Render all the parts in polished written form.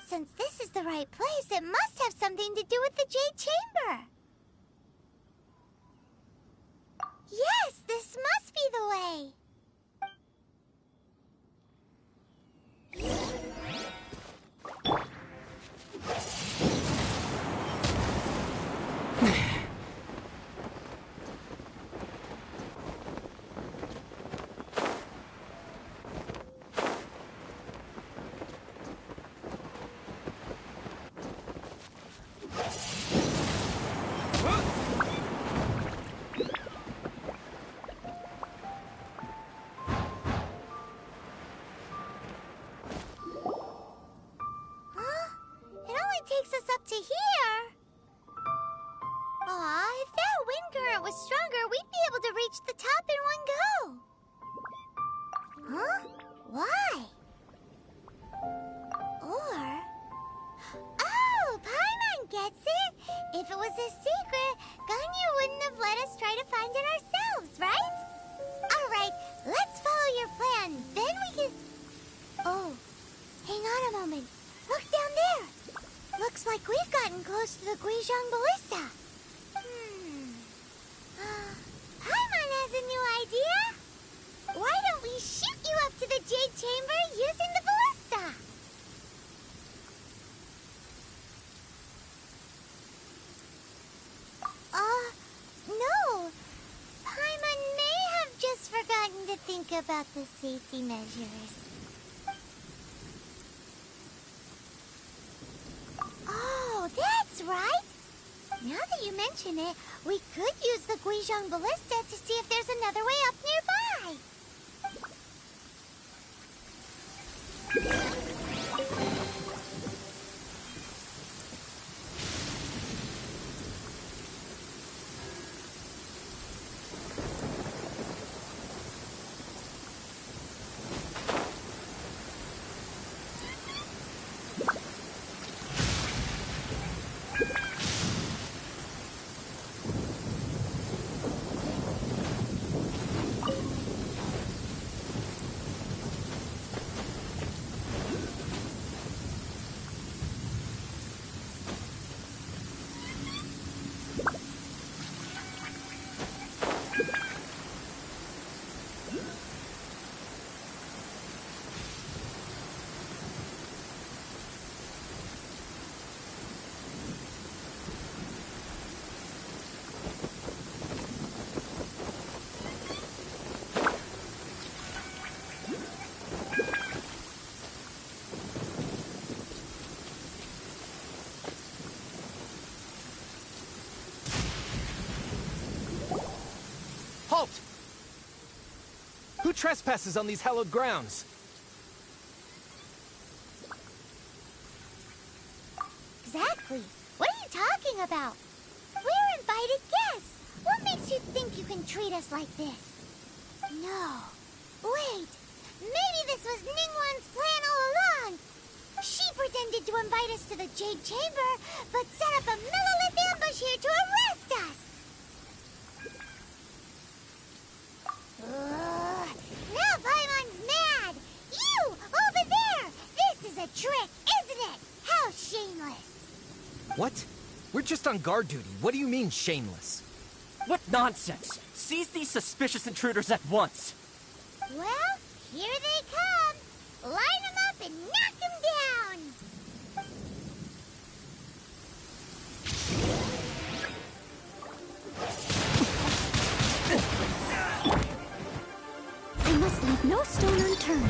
Since this is the right place, it must have something to do with the Jade Chamber. Yes, this must be the way. Takes us up to here. Aw, if that wind current was stronger, we'd be able to reach the top in one go. Huh? Why? Or... Oh, Paimon gets it! If it was a secret, Ganyu wouldn't have let us try to find it ourselves, right? Alright, let's follow your plan. Then we can... Oh, hang on a moment. Look down there. Looks like we've gotten close to the Guizhong Ballista. Paimon has a new idea. Why don't we shoot you up to the Jade Chamber using the ballista? No. Paimon may have just forgotten to think about the safety measures. Oh, that's right! Now that you mention it, we could use the Guizhong Ballista to see if there's another way up nearby. Halt! Who trespasses on these hallowed grounds? Exactly. What are you talking about? We're invited guests. What makes you think you can treat us like this? No. Wait. Maybe this was Ningguang's plan all along. She pretended to invite us to the Jade Chamber, but set up a millilith ambush here to arrest us. Now Paimon's mad! You! Over there! This is a trick, isn't it? How shameless! What? We're just on guard duty. What do you mean, shameless? What nonsense! Seize these suspicious intruders at once! Well, here they come! Line them up and knock them down! I must leave no stone unturned.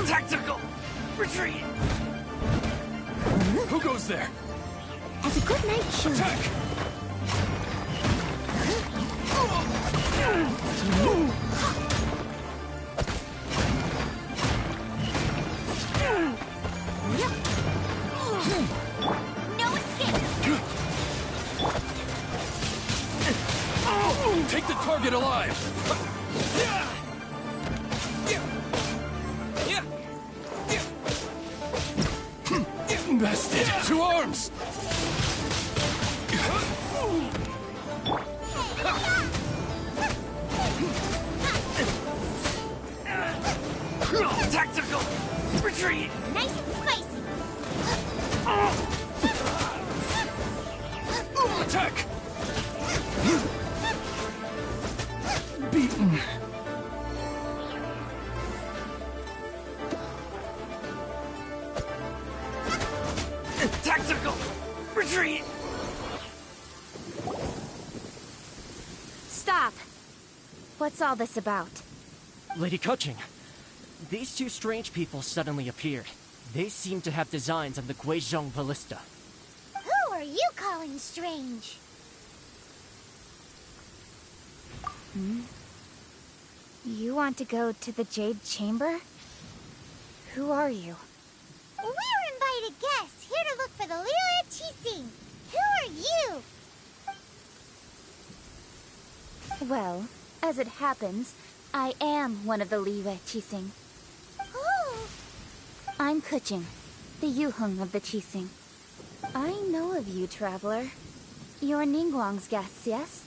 Tactical retreat! Who goes there? As a good night should. Attack! No escape! Take the target alive! Bested! To arms! Tactical retreat! Nice and spicy. Attack! Beaten. Tactical retreat! Stop! What's all this about? Lady Coaching, these two strange people suddenly appeared. They seem to have designs on the Guizhong Ballista. Who are you calling strange? You want to go to the Jade Chamber? Who are you? We're invited guests here to look for the Liyue Qixing. Who are you? Well, as it happens, I am one of the Liyue Qixing. Oh, I'm Kuching, the Yuheng of the Qixing. I know of you, traveler. You're Ningguang's guests, yes?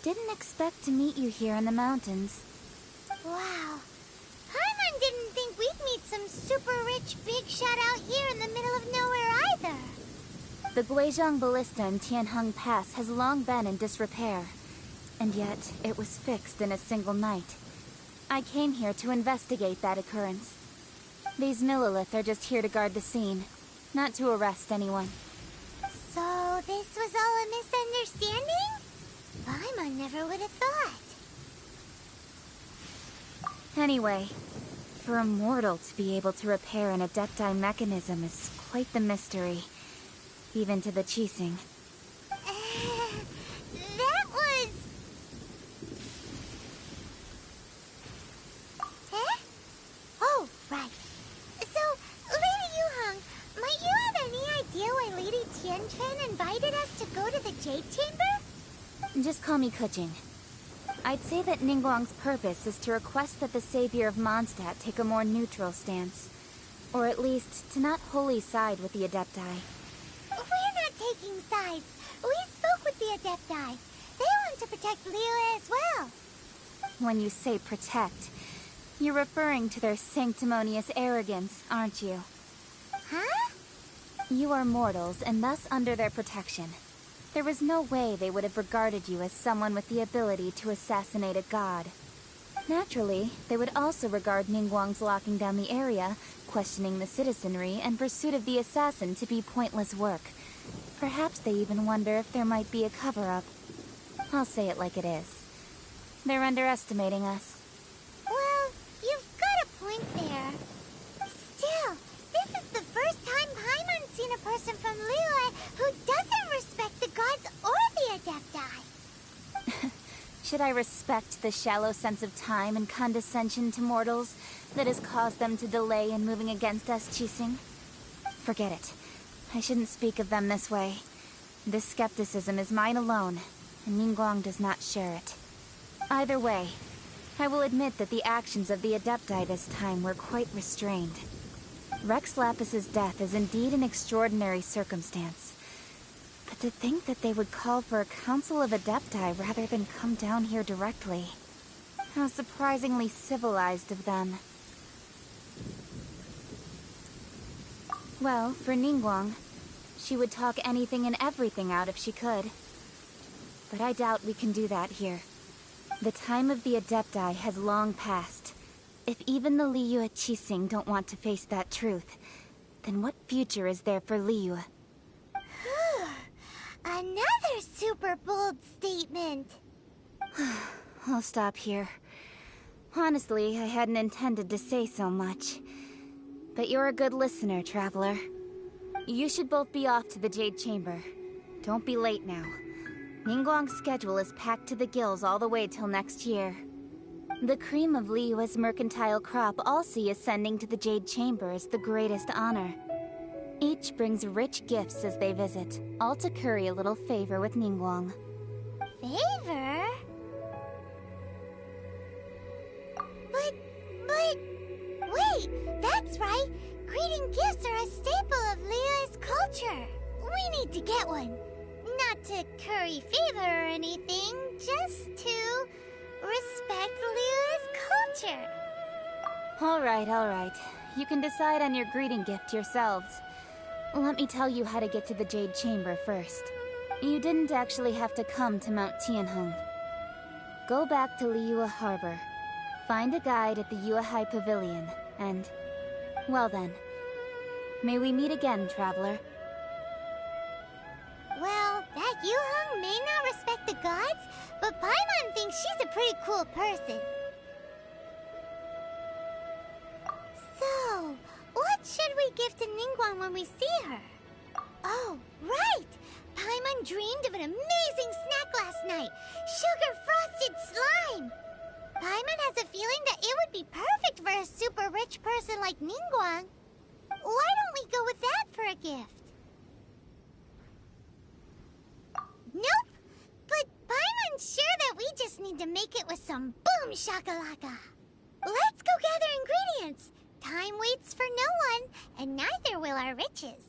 Didn't expect to meet you here in the mountains. wow. Paimon didn't think we'd meet some super rich big shot out here in the middle of nowhere either. The Guizhong Ballista in Tianheng Pass has long been in disrepair, and yet it was fixed in a single night. I came here to investigate that occurrence. These Millilith are just here to guard the scene, not to arrest anyone. So this was all a misunderstanding? Paimon never would have thought. Anyway, for a mortal to be able to repair an Adepti mechanism is quite the mystery, even to the Qixing. That was... Eh? Oh, right. So, Lady Yuheng, might you have any idea why Lady Tianchen invited us to go to the Jade Chamber? Just call me Kuching. I'd say that Ningguang's purpose is to request that the savior of Mondstadt take a more neutral stance. Or at least, to not wholly side with the Adepti. We're not taking sides. We spoke with the Adepti. They want to protect Liyue as well. When you say protect, you're referring to their sanctimonious arrogance, aren't you? Huh? You are mortals, and thus under their protection. There was no way they would have regarded you as someone with the ability to assassinate a god. Naturally, they would also regard Ningguang's locking down the area, questioning the citizenry, and pursuit of the assassin to be pointless work. Perhaps they even wonder if there might be a cover-up. I'll say it like it is. They're underestimating us. Well, you've got a point there. Still, this is the first time Paimon's seen a person from Liyue who doesn't respect the gods or the Adepti. Should I respect the shallow sense of time and condescension to mortals that has caused them to delay in moving against us, Qixing? Forget it. I shouldn't speak of them this way. This skepticism is mine alone, and Ningguang does not share it. Either way, I will admit that the actions of the Adepti this time were quite restrained. Rex Lapis's death is indeed an extraordinary circumstance. But to think that they would call for a council of Adepti rather than come down here directly. How surprisingly civilized of them. Well, for Ningguang, she would talk anything and everything out if she could. But I doubt we can do that here. The time of the Adepti has long passed. If even the Liyue Qixing don't want to face that truth, then what future is there for Liyue? Another super bold statement. I'll stop here. Honestly, I hadn't intended to say so much. But you're a good listener, traveler. You should both be off to the Jade Chamber. Don't be late now. Ningguang's schedule is packed to the gills all the way till next year. The cream of Liyue's mercantile crop all see ascending to the Jade Chamber as the greatest honor. Each brings rich gifts as they visit, all to curry a little favor with Ningguang. Favor? But... Wait, that's right! Greeting gifts are a staple of Liyue's culture! We need to get one. Not to curry favor or anything, just to respect Liyue's culture. All right. You can decide on your greeting gift yourselves. Let me tell you how to get to the Jade Chamber first. You didn't actually have to come to Mount Tianheng. Go back to Liyue Harbor. Find a guide at the Yuehai Pavilion, and... well then. May we meet again, traveler. Well, that Yuheng may not respect the gods, but Paimon thinks she's a pretty cool person. So, what should we give to Ningguang when we see her? Oh, right! Paimon dreamed of an amazing snack last night! Sugar-frosted slime! Paimon has a feeling that it would be perfect for a super rich person like Ningguang. Why don't we go with that for a gift? Nope! But Paimon's sure that we just need to make it with some boom shakalaka. Let's go gather ingredients. Time waits for no one, and neither will our riches.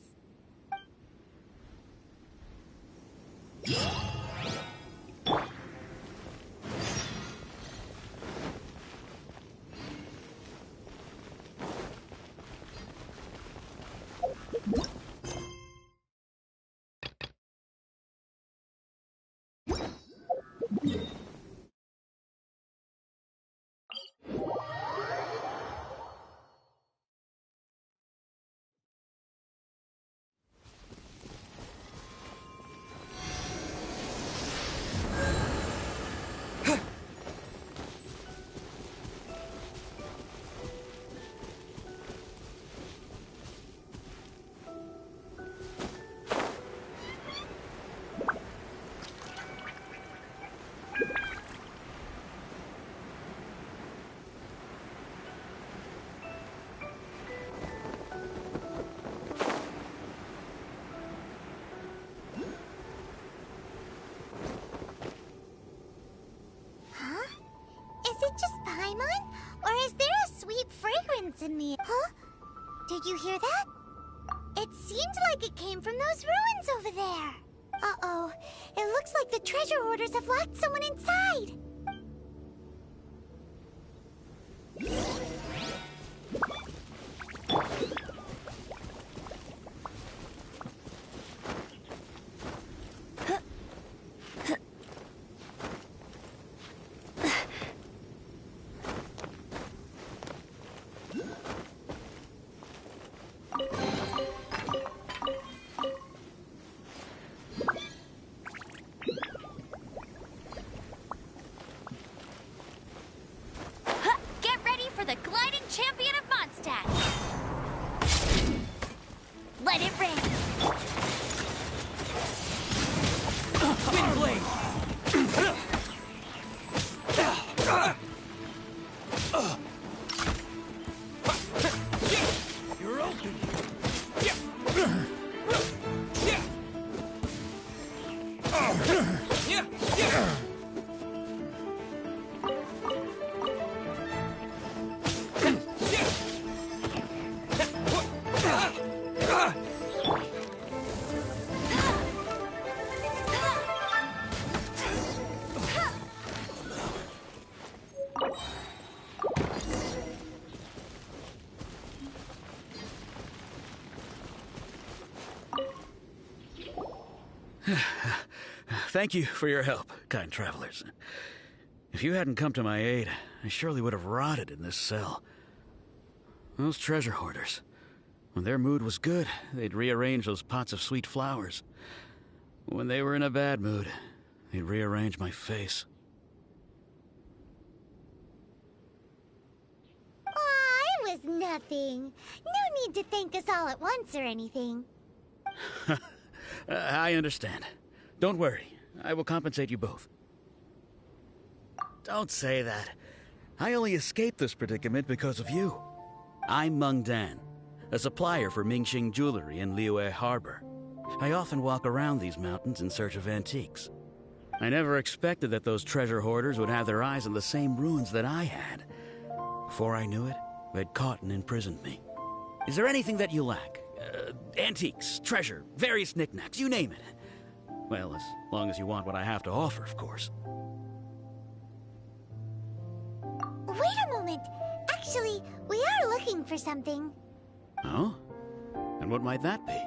In the... Huh? Did you hear that? It seemed like it came from those ruins over there. Uh-oh. It looks like the treasure hoarders have locked someone inside. The gliding champion of Mondstadt. Let it rain. Wind You're open. Thank you for your help, kind travelers. If you hadn't come to my aid, I surely would have rotted in this cell. Those treasure hoarders, when their mood was good, they'd rearrange those pots of sweet flowers. When they were in a bad mood, they'd rearrange my face. Aw, it was nothing. No need to thank us all at once or anything. I understand. Don't worry. I will compensate you both. Don't say that. I only escaped this predicament because of you. I'm Meng Dan, a supplier for Mingxing Jewelry in Liyue Harbor. I often walk around these mountains in search of antiques. I never expected that those treasure hoarders would have their eyes on the same ruins that I had. Before I knew it, they'd caught and imprisoned me. Is there anything that you lack? Antiques, treasure, various knickknacks, you name it. Well, as long as you want what I have to offer, of course. Wait a moment. Actually, we are looking for something. Oh? And what might that be?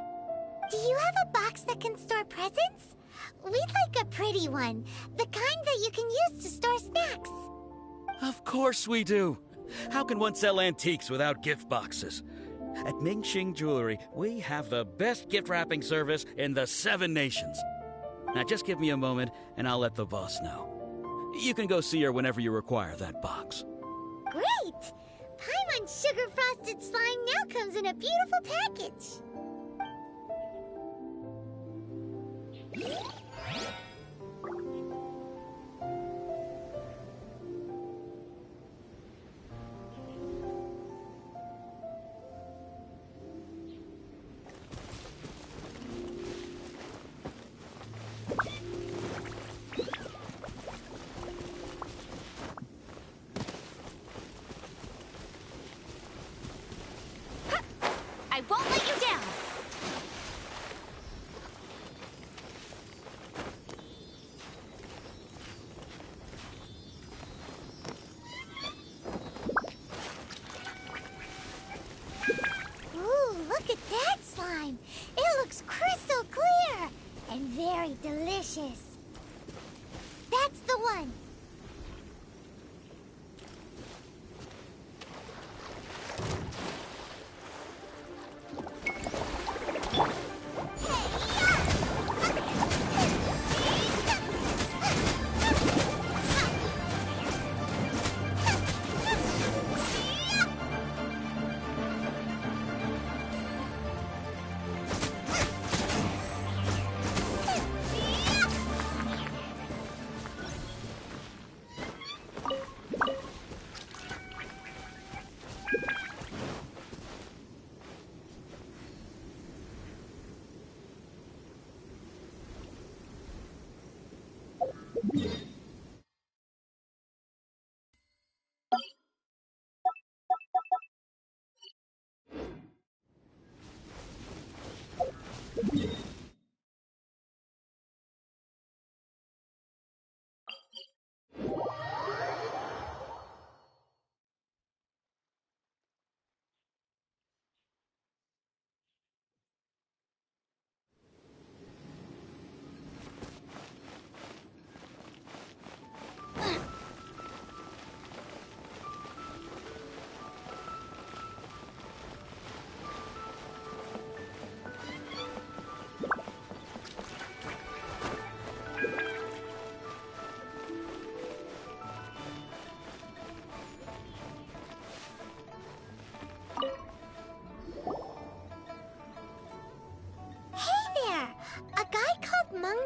Do you have a box that can store presents? We'd like a pretty one. The kind that you can use to store snacks. Of course we do! How can one sell antiques without gift boxes? At Mingxing Jewelry, we have the best gift wrapping service in the 7 nations. Now just give me a moment and I'll let the boss know. You can go see her whenever you require that box. Great! Paimon's sugar frosted slime now comes in a beautiful package. I won't let you down! Ooh, look at that slime. It looks crystal clear and very delicious. That's the one.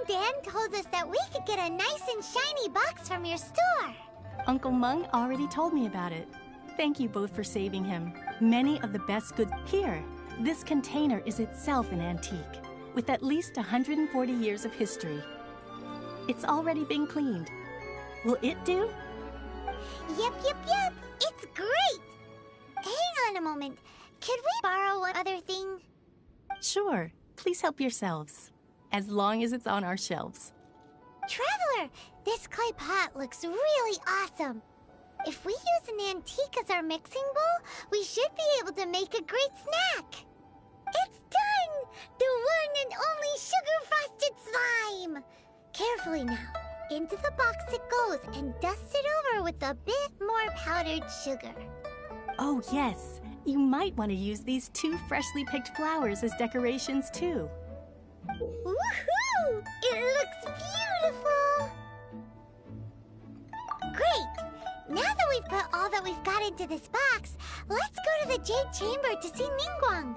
Dan told us that we could get a nice and shiny box from your store. Uncle Meng already told me about it. Thank you both for saving him. Many of the best goods here. This container is itself an antique, with at least 140 years of history. It's already been cleaned. Will it do? Yep. It's great. Hang on a moment. Could we borrow one other thing? Sure. Please help yourselves. As long as it's on our shelves. Traveler, this clay pot looks really awesome. If we use an antique as our mixing bowl, we should be able to make a great snack. It's done! The one and only sugar-frosted slime! Carefully now. Into the box it goes and dust it over with a bit more powdered sugar. Oh, yes. You might want to use these 2 freshly picked flowers as decorations, too. Woohoo! It looks beautiful! Great! Now that we've put all that we've got into this box, let's go to the Jade Chamber to see Ningguang.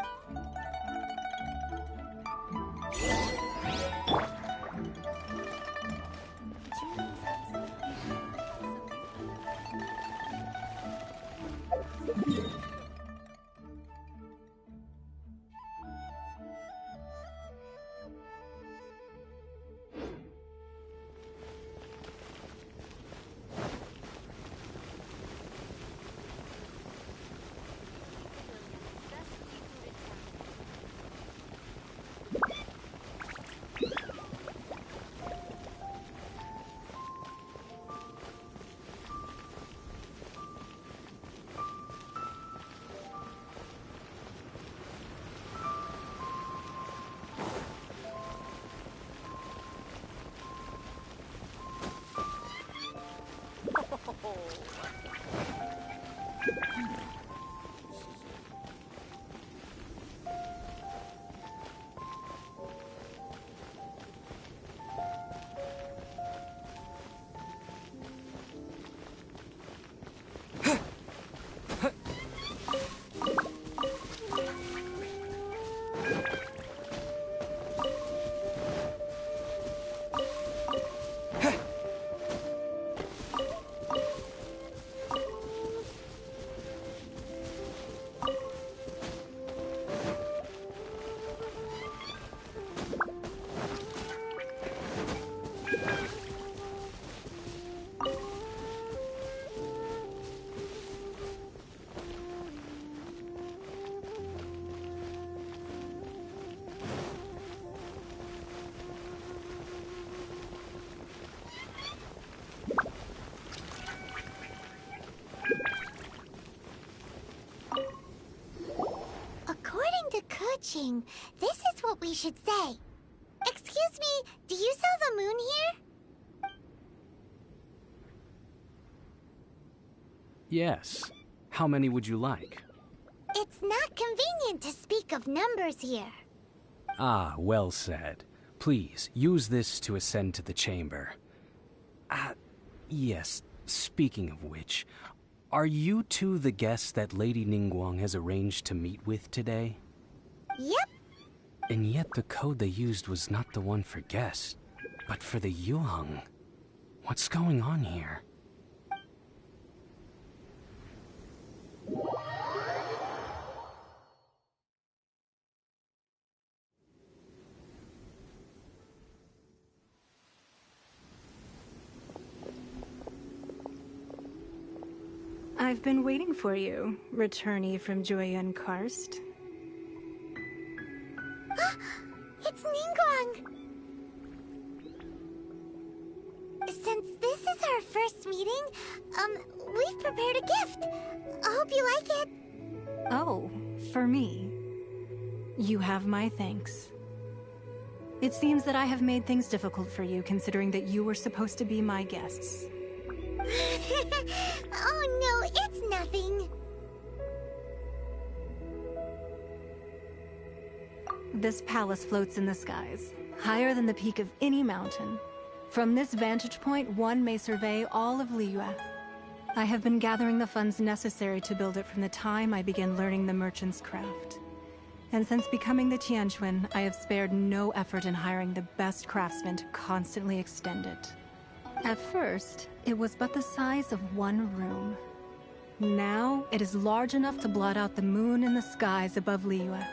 approaching. This is what we should say. Excuse me, do you sell the moon here? Yes. How many would you like? It's not convenient to speak of numbers here. Ah, well said. Please, use this to ascend to the chamber. Yes, speaking of which, are you two the guests that Lady Ningguang has arranged to meet with today? Yep. And yet the code they used was not the one for guests, but for the Yuheng. What's going on here? I've been waiting for you, returnee from Joyun Karst. It's Ningguang! Since this is our first meeting, we've prepared a gift. I hope you like it. Oh, for me. You have my thanks. It seems that I have made things difficult for you, considering that you were supposed to be my guests. Oh no, it's nothing. This palace floats in the skies, higher than the peak of any mountain. From this vantage point, one may survey all of Liyue. I have been gathering the funds necessary to build it from the time I began learning the merchant's craft. And since becoming the Tianquan, I have spared no effort in hiring the best craftsmen to constantly extend it. At first, it was but the size of one room. Now, it is large enough to blot out the moon in the skies above Liyue.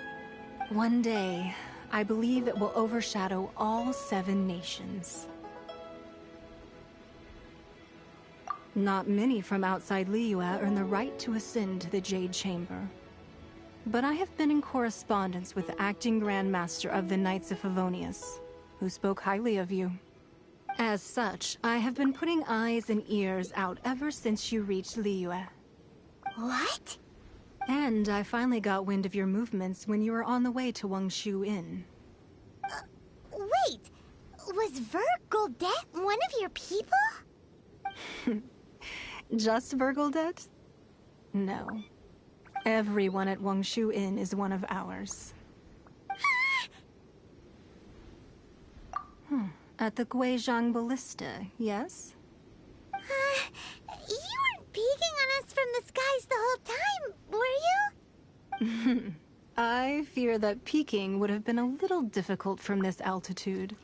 One day, I believe it will overshadow all 7 nations. Not many from outside Liyue earn the right to ascend to the Jade Chamber. But I have been in correspondence with the acting Grand Master of the Knights of Favonius, who spoke highly of you. As such, I have been putting eyes and ears out ever since you reached Liyue. What? And I finally got wind of your movements when you were on the way to Wangshu Inn. Wait, was Vergoldet one of your people? Just Vergoldet? No. Everyone at Wangshu Inn is one of ours. At the Guizhang Ballista, yes? You weren't peeking on us from the skies the whole time, were you? I fear that peeking would have been a little difficult from this altitude.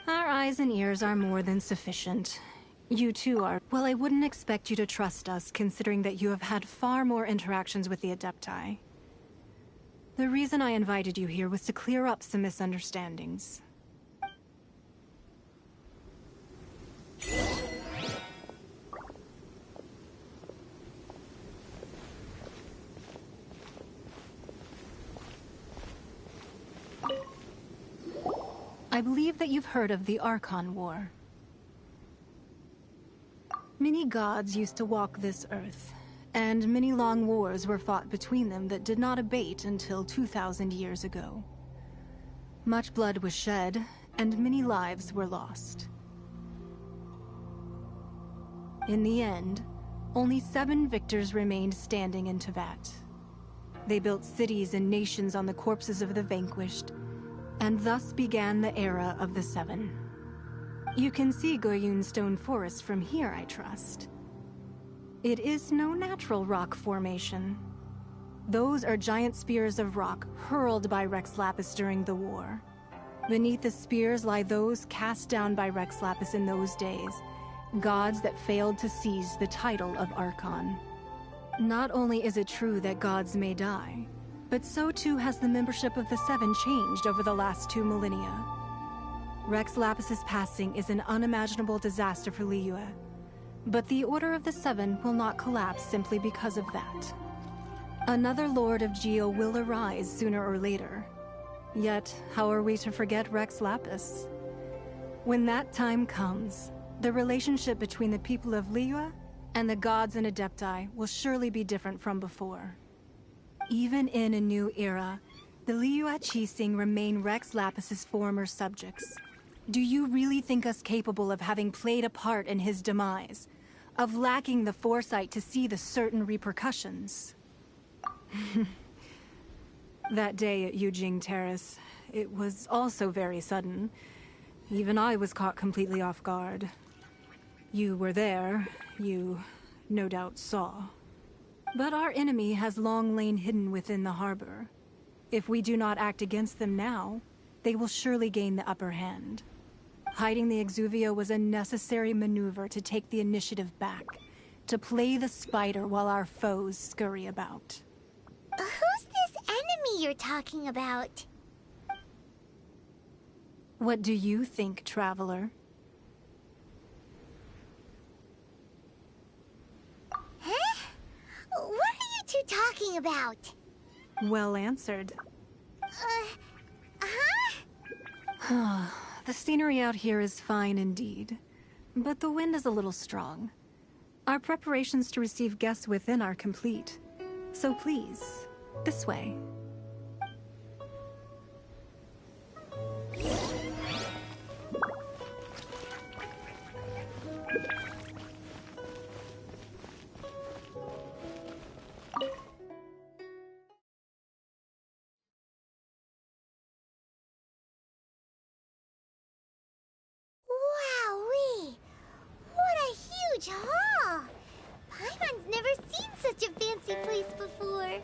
Our eyes and ears are more than sufficient. You too are. Well, I wouldn't expect you to trust us, considering that you have had far more interactions with the Adepti. The reason I invited you here was to clear up some misunderstandings. I believe that you've heard of the Archon War. Many gods used to walk this earth, and many long wars were fought between them that did not abate until 2,000 years ago. Much blood was shed, and many lives were lost. In the end, only 7 victors remained standing in Tevat. They built cities and nations on the corpses of the vanquished, and thus began the era of the 7. You can see Goyun Stone Forest from here, I trust. It is no natural rock formation. Those are giant spears of rock hurled by Rex Lapis during the war. Beneath the spears lie those cast down by Rex Lapis in those days, gods that failed to seize the title of Archon. Not only is it true that gods may die, but so too has the membership of the 7 changed over the last 2 millennia. Rex Lapis's passing is an unimaginable disaster for Liyue, but the Order of the 7 will not collapse simply because of that. Another Lord of Geo will arise sooner or later. Yet, how are we to forget Rex Lapis? When that time comes, the relationship between the people of Liyue and the gods and Adepti will surely be different from before. Even in a new era, The Liyue Qixing remain Rex Lapis's former subjects. Do you really think us capable of having played a part in his demise? Of lacking the foresight to see the certain repercussions? That day at Yujing Terrace, it was also very sudden. Even I was caught completely off guard. You were there, you no doubt saw. But our enemy has long lain hidden within the harbor. If we do not act against them now, they will surely gain the upper hand. Hiding the Exuvia was a necessary maneuver to take the initiative back, to play the spider while our foes scurry about. Who's this enemy you're talking about? What do you think, Traveler? Huh? What are you two talking about? Well answered. Huh? The scenery out here is fine indeed, but the wind is a little strong. Our preparations to receive guests within are complete. So please, this way. Wowee! What a huge hall! Paimon's never seen such a fancy place before.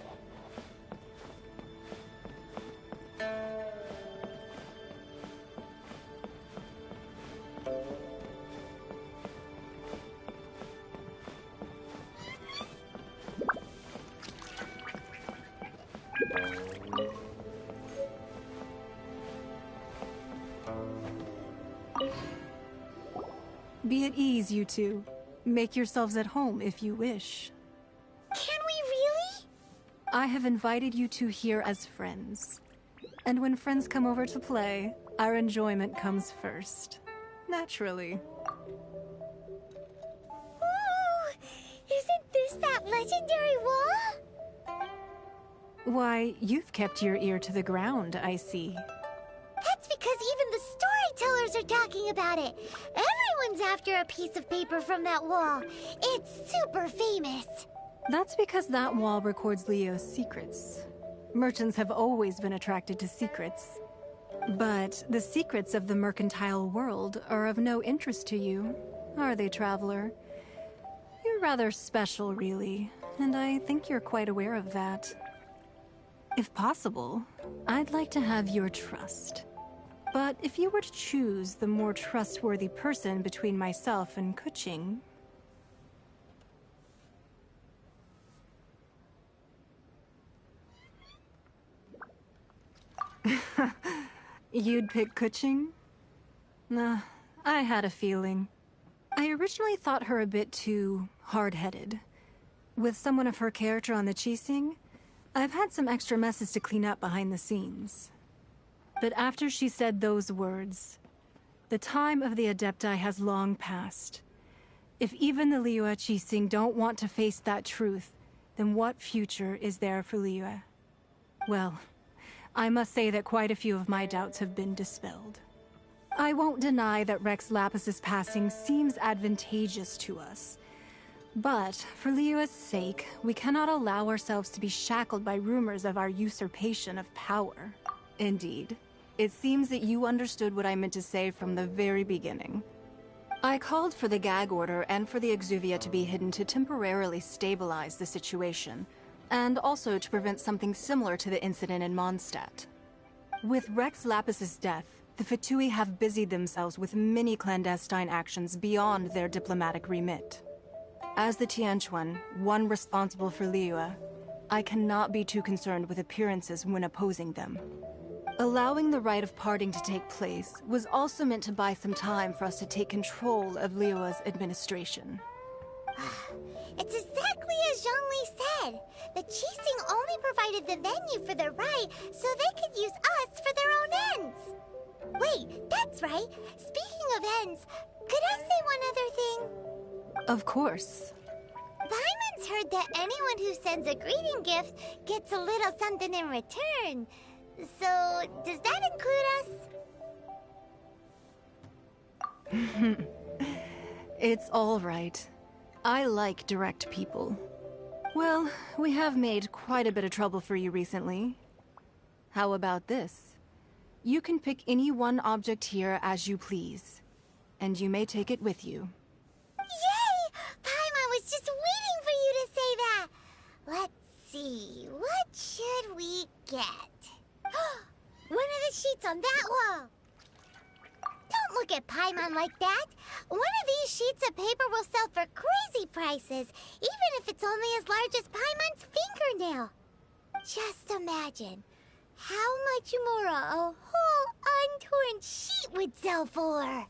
Be at ease, you two. Make yourselves at home if you wish. Can we really? I have invited you two here as friends. And when friends come over to play, our enjoyment comes first. Naturally. Ooh! Isn't this that legendary wall? Why, you've kept your ear to the ground, I see. That's because even the storytellers are talking about it. Everyone's after a piece of paper from that wall. It's super famous. That's because that wall records Leo's secrets. Merchants have always been attracted to secrets. But the secrets of the mercantile world are of no interest to you, are they, Traveler? You're rather special, really, and I think you're quite aware of that. If possible, I'd like to have your trust. But if you were to choose the more trustworthy person between myself and Keqing... You'd pick Keqing? Nah, I had a feeling. I originally thought her a bit too hard-headed. With someone of her character on the Qixing, I've had some extra messes to clean up behind the scenes. But after she said those words, the time of the Adepti has long passed. If even the Liyue Qixing don't want to face that truth, then what future is there for Liyue? Well, I must say that quite a few of my doubts have been dispelled. I won't deny that Rex Lapis's passing seems advantageous to us. But, for Liyue's sake, we cannot allow ourselves to be shackled by rumors of our usurpation of power. Indeed. It seems that you understood what I meant to say from the very beginning. I called for the gag order and for the Exuvia to be hidden to temporarily stabilize the situation, and also to prevent something similar to the incident in Mondstadt. With Rex Lapis's death, the Fatui have busied themselves with many clandestine actions beyond their diplomatic remit. As the Tianquan, one responsible for Liyue, I cannot be too concerned with appearances when opposing them. Allowing the rite of parting to take place was also meant to buy some time for us to take control of Liyue's administration. It's exactly as Zhongli said. The Qixing only provided the venue for the rite so they could use us for their own ends. Wait, that's right. Speaking of ends, could I say one other thing? Of course. Paimon's heard that anyone who sends a greeting gift gets a little something in return. So, does that include us? It's all right. I like direct people. Well, we have made quite a bit of trouble for you recently. How about this? You can pick any one object here as you please, and you may take it with you. Yay! Paimon was just waiting for you to say that! Let's see, what should we get? One of the sheets on that wall! Don't look at Paimon like that! One of these sheets of paper will sell for crazy prices, even if it's only as large as Paimon's fingernail. Just imagine how much more a whole untorn sheet would sell for.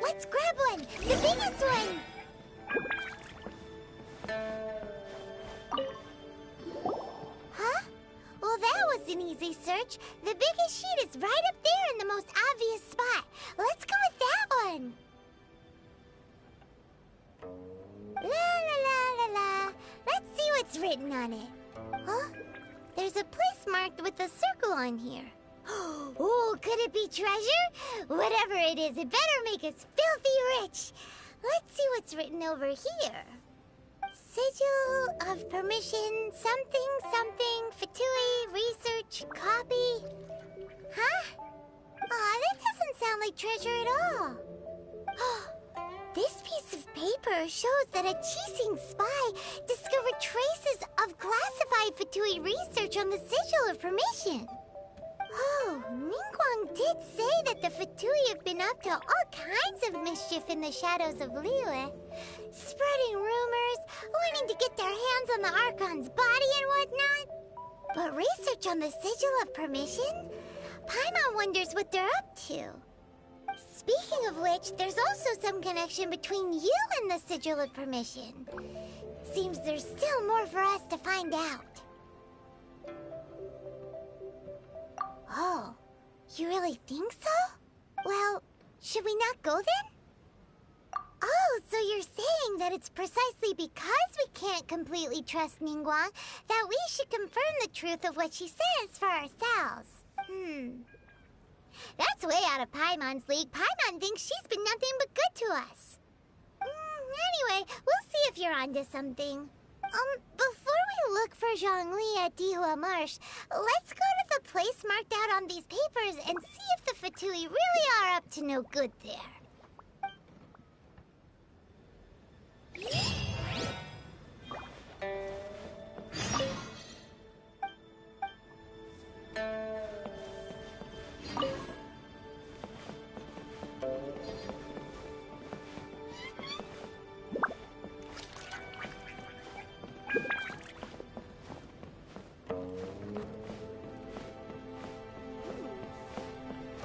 Let's grab one! The biggest one! Huh? Well, that was an easy search. The biggest sheet is right up there in the most obvious spot. Let's go with that one. La la la la la. Let's see what's written on it. Huh? There's a place marked with a circle on here. Oh, could it be treasure? Whatever it is, it better make us filthy rich. Let's see what's written over here. Sigil of permission, something, something, Fatui, research, copy. Huh? Aw, that doesn't sound like treasure at all. This piece of paper shows that a Qixing spy discovered traces of classified Fatui research on the Sigil of permission. Oh, Ningguang did say that the Fatui have been up to all kinds of mischief in the shadows of Liyue. Spreading rumors, wanting to get their hands on the Archon's body and whatnot. But research on the Sigil of Permission? Paimon wonders what they're up to. Speaking of which, there's also some connection between you and the Sigil of Permission. Seems there's still more for us to find out. Oh, you really think so? Well, should we not go then? Oh, so you're saying that it's precisely because we can't completely trust Ningguang that we should confirm the truth of what she says for ourselves. That's way out of Paimon's league. Paimon thinks she's been nothing but good to us. Anyway, we'll see if you're onto something. Before we look for Zhongli at Dihua Marsh, let's go to the place marked out on these papers and see if the Fatui really are up to no good there.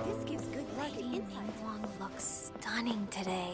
This gives good lighting. Ningguang looks stunning today.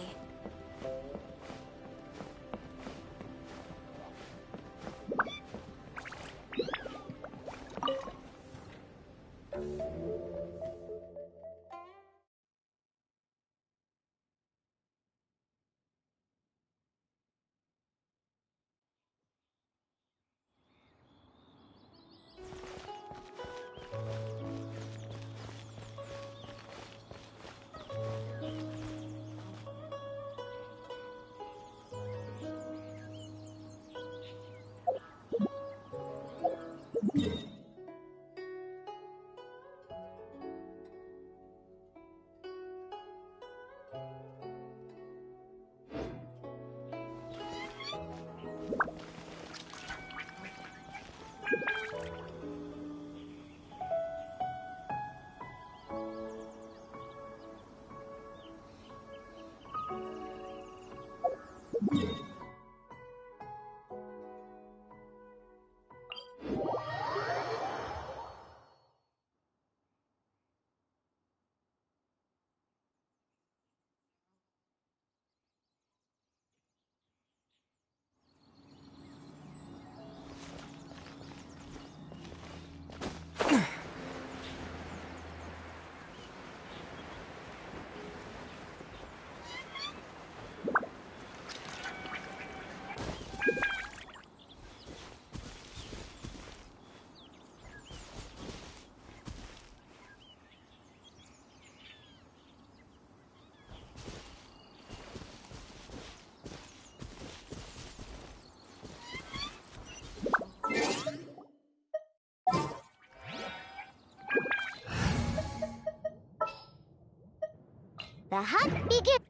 The hunt begins.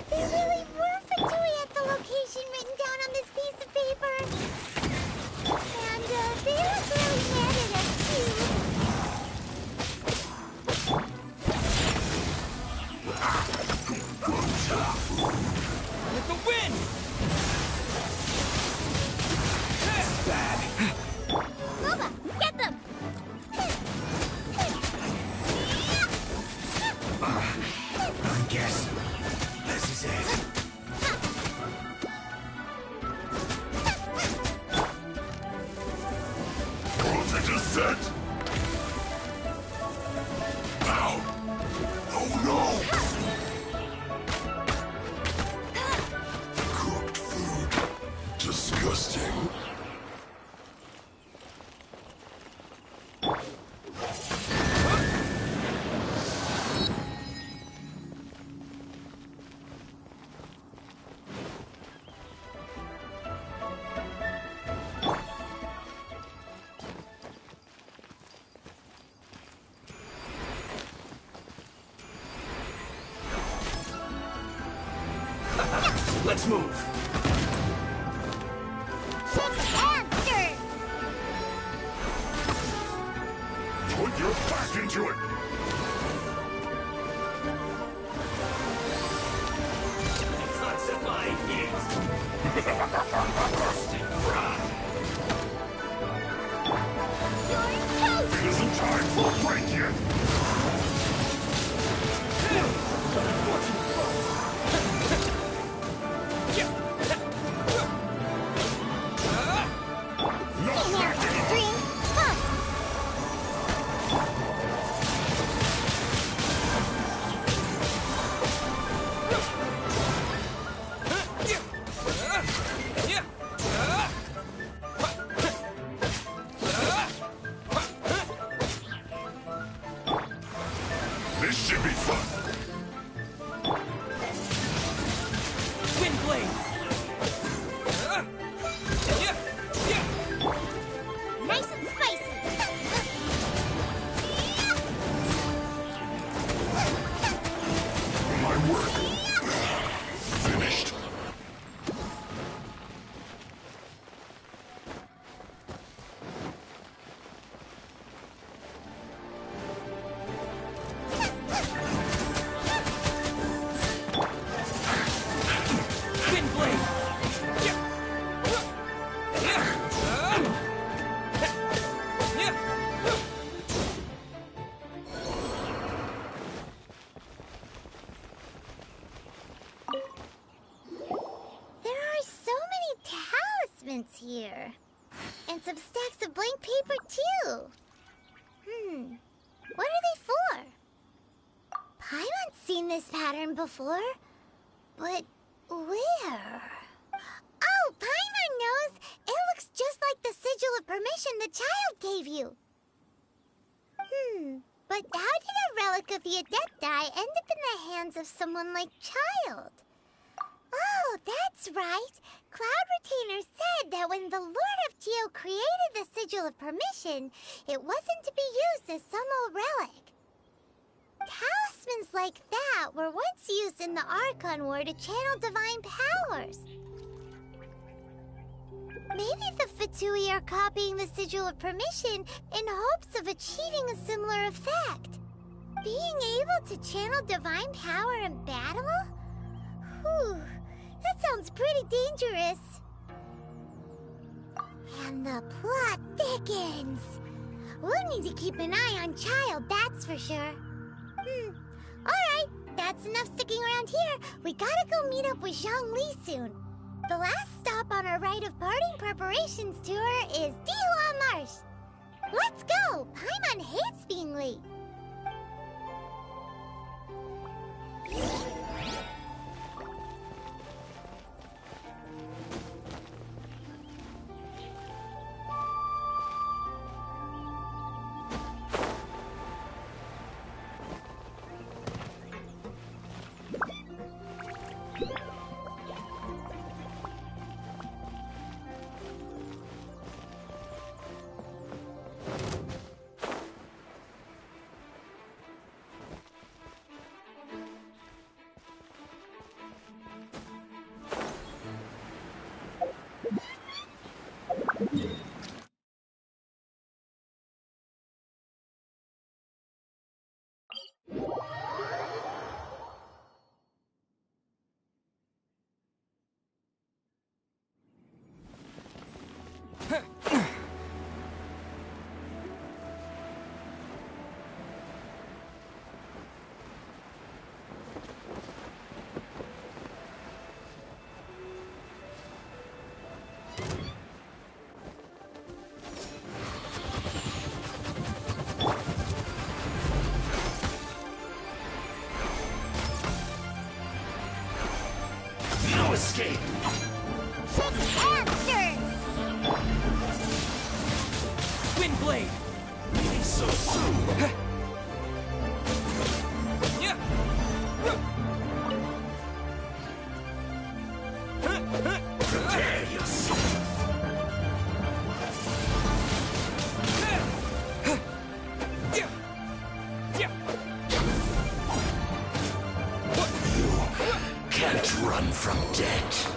There really were Fatui at the location written down on this piece of paper. And they look really mad at us, too. With the wind! That's bad. Luba, get them! I guess this is it. Project is set! Ow! Oh no! Cooked food. Disgusting. Let's move. Answer! Put your back into it! Detoxify heat. Stay fried. You're toast! It isn't time for a break yet! No snacking! Drink! Huh! This should be fun! Wind blade. Nice and spicy! My work finished. Wind blade. There are so many talismans here. And some stacks of blank paper, too. What are they for? Paimon's seen this pattern before. But where? Oh, Paimon knows! It looks just like the sigil of permission the child gave you. But how did a relic of the Adepti end up in the hands of someone like Child? Oh, that's right. Cloud Retainer said that when the Lord of Geo created the Sigil of Permission, it wasn't to be used as some old relic. Talismans like that were once used in the Archon War to channel divine powers. Maybe the Fatui are copying the Sigil of Permission in hopes of achieving a similar effect. Being able to channel divine power in battle? Whew, that sounds pretty dangerous. And the plot thickens. We'll need to keep an eye on Child, that's for sure. Alright, that's enough sticking around here. We gotta go meet up with Zhongli soon. The last stop on our rite of parting preparations tour is Dihua Marsh. Let's go! Paimon hates being late. No escape! Wind blade! So soon! Prepare yourself! You can't run from death.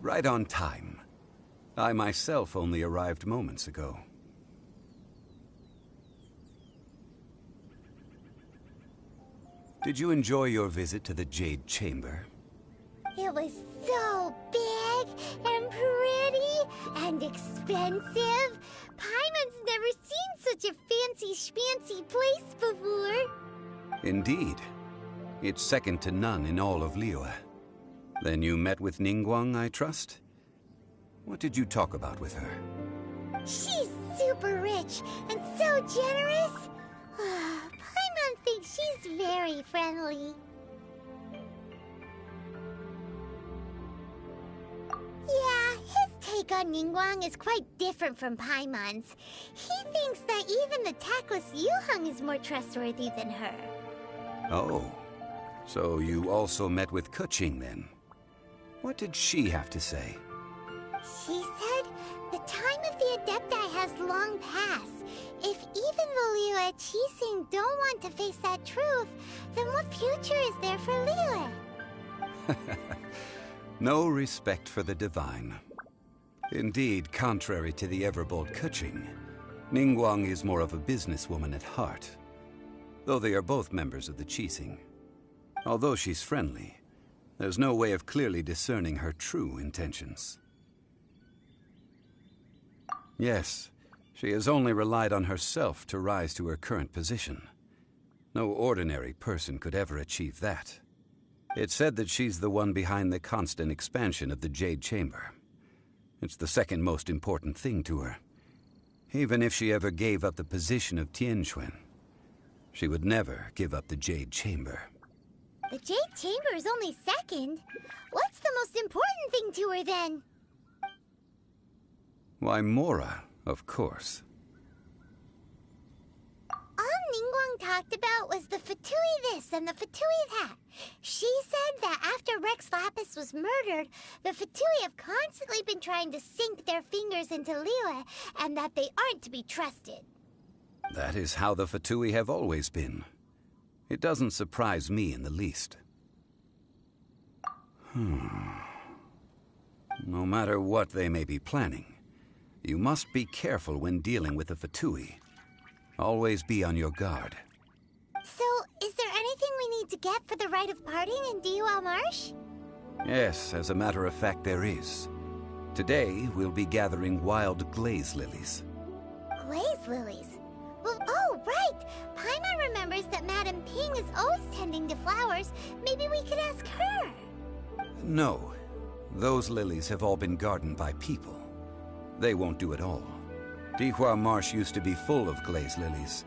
Right on time. I myself only arrived moments ago. Did you enjoy your visit to the Jade Chamber? It was so big and pretty and expensive. Paimon's never seen such a fancy schmancy place before. Indeed. It's second to none in all of Liyue. Then you met with Ningguang, I trust? What did you talk about with her? She's super rich and so generous. Paimon thinks she's very friendly. Yeah, his take on Ningguang is quite different from Paimon's. He thinks that even the tactless Yuheng is more trustworthy than her. Oh, so you also met with Keqing then? What did she have to say? She said the time of the Adepti has long passed. If even the Liyue Qixing don't want to face that truth, then what future is there for Liyue? No respect for the divine. Indeed, contrary to the ever-bold Keqing, Ningguang is more of a businesswoman at heart. Though they are both members of the Qixing. Although she's friendly, there's no way of clearly discerning her true intentions. Yes, she has only relied on herself to rise to her current position. No ordinary person could ever achieve that. It's said that she's the one behind the constant expansion of the Jade Chamber. It's the second most important thing to her. Even if she ever gave up the position of Tianquan, she would never give up the Jade Chamber. The Jade Chamber is only second. What's the most important thing to her then? Why, Mora, of course. All Ningguang talked about was the Fatui this and the Fatui that. She said that after Rex Lapis was murdered, the Fatui have constantly been trying to sink their fingers into Liyue, and that they aren't to be trusted. That is how the Fatui have always been. It doesn't surprise me in the least. No matter what they may be planning, you must be careful when dealing with the Fatui. Always be on your guard. So, is there anything we need to get for the rite of parting in Dihua Marsh? Yes, as a matter of fact, there is. Today, we'll be gathering wild glaze lilies. Glaze lilies? Well, oh, right! Paimon remembers that Madame Ping is always tending to flowers. Maybe we could ask her. No. Those lilies have all been gardened by people. They won't do it all. Dihua Marsh used to be full of glaze lilies.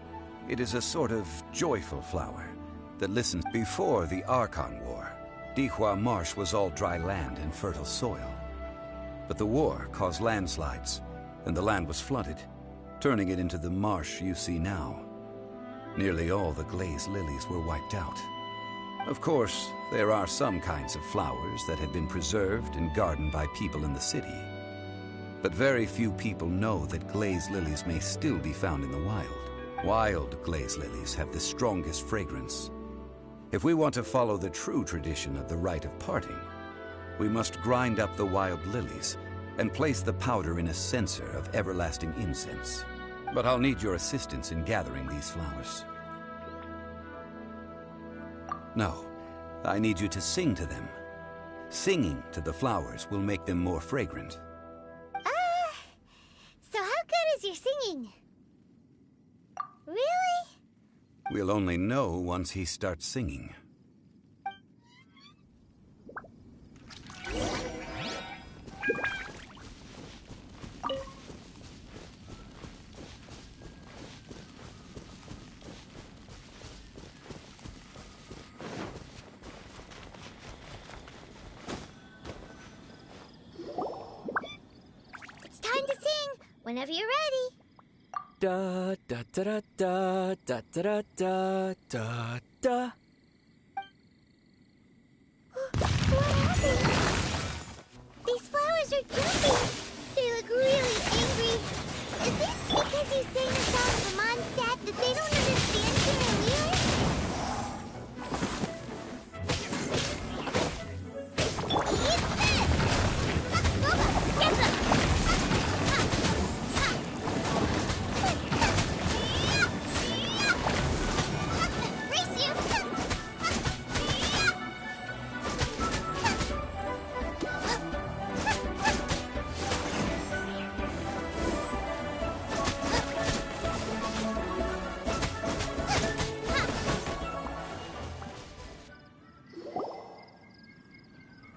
It is a sort of joyful flower that listens. Before the Archon War, Dihua Marsh was all dry land and fertile soil. But the war caused landslides, and the land was flooded, turning it into the marsh you see now. Nearly all the glaze lilies were wiped out. Of course, there are some kinds of flowers that have been preserved and gardened by people in the city. But very few people know that glaze lilies may still be found in the wild. Wild glaze lilies have the strongest fragrance. If we want to follow the true tradition of the rite of parting, we must grind up the wild lilies and place the powder in a censer of everlasting incense. But I'll need your assistance in gathering these flowers. No, I need you to sing to them. Singing to the flowers will make them more fragrant. So how good is your singing? Really? We'll only know once he starts singing. It's time to sing, whenever you're ready. Da da da da da da da da da da. What happened? These flowers are jumping. They look really angry. Is it because you sang a song from Mondstadt that they don't understand here in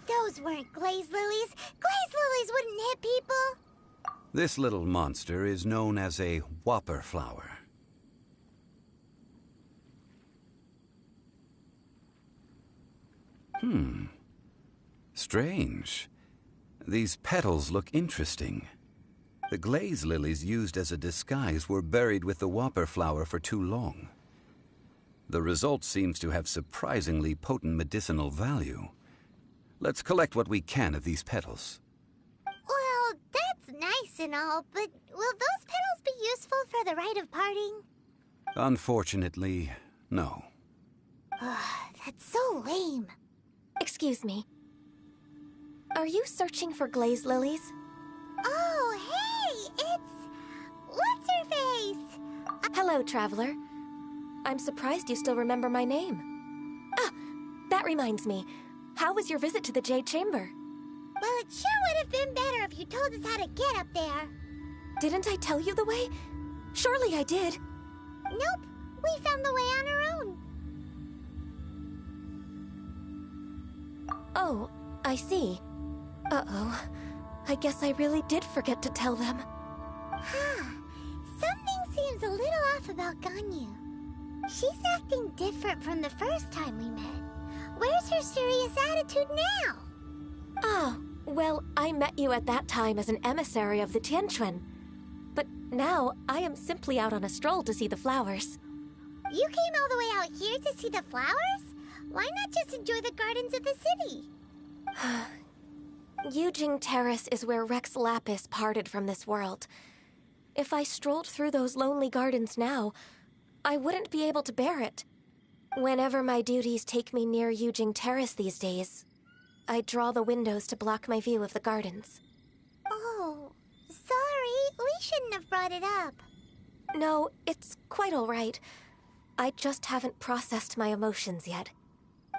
Those weren't glaze lilies. Glaze lilies wouldn't hit people. This little monster is known as a whopper flower. Strange. These petals look interesting. The glaze lilies used as a disguise were buried with the whopper flower for too long. The result seems to have surprisingly potent medicinal value. Let's collect what we can of these petals. Well, that's nice and all, but will those petals be useful for the rite of parting? Unfortunately, no. That's so lame. Excuse me. Are you searching for glaze lilies? Oh, hey! It's... What's-her-face? Hello, traveler. I'm surprised you still remember my name. Ah, that reminds me. How was your visit to the Jade Chamber? Well, it sure would have been better if you told us how to get up there. Didn't I tell you the way? Surely I did. Nope. We found the way on our own. Oh, I see. Uh-oh. I guess I really did forget to tell them. Huh. Something seems a little off about Ganyu. She's acting different from the first time we met. Where's her serious attitude now? Ah, well, I met you at that time as an emissary of the Tianquan. But now, I am simply out on a stroll to see the flowers. You came all the way out here to see the flowers? Why not just enjoy the gardens of the city? Yujing Terrace is where Rex Lapis parted from this world. If I strolled through those lonely gardens now, I wouldn't be able to bear it. Whenever my duties take me near Yujing Terrace these days, I draw the windows to block my view of the gardens. Oh, sorry. We shouldn't have brought it up. No, it's quite all right. I just haven't processed my emotions yet.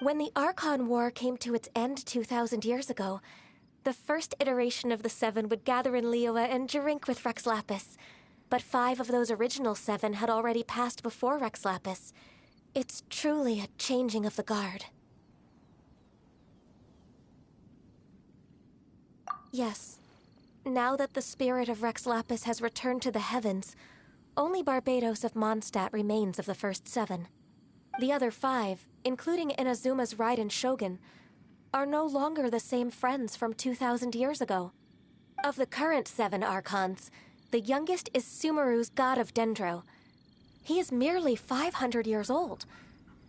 When the Archon War came to its end 2,000 years ago, the first iteration of the Seven would gather in Liyue and drink with Rex Lapis. But 5 of those original 7 had already passed before Rex Lapis. It's truly a changing of the guard. Yes. Now that the spirit of Rex Lapis has returned to the heavens, only Barbados of Mondstadt remains of the first 7. The other 5, including Inazuma's Raiden Shogun, are no longer the same friends from 2,000 years ago. Of the current 7 Archons, the youngest is Sumeru's god of Dendro. He is merely 500 years old.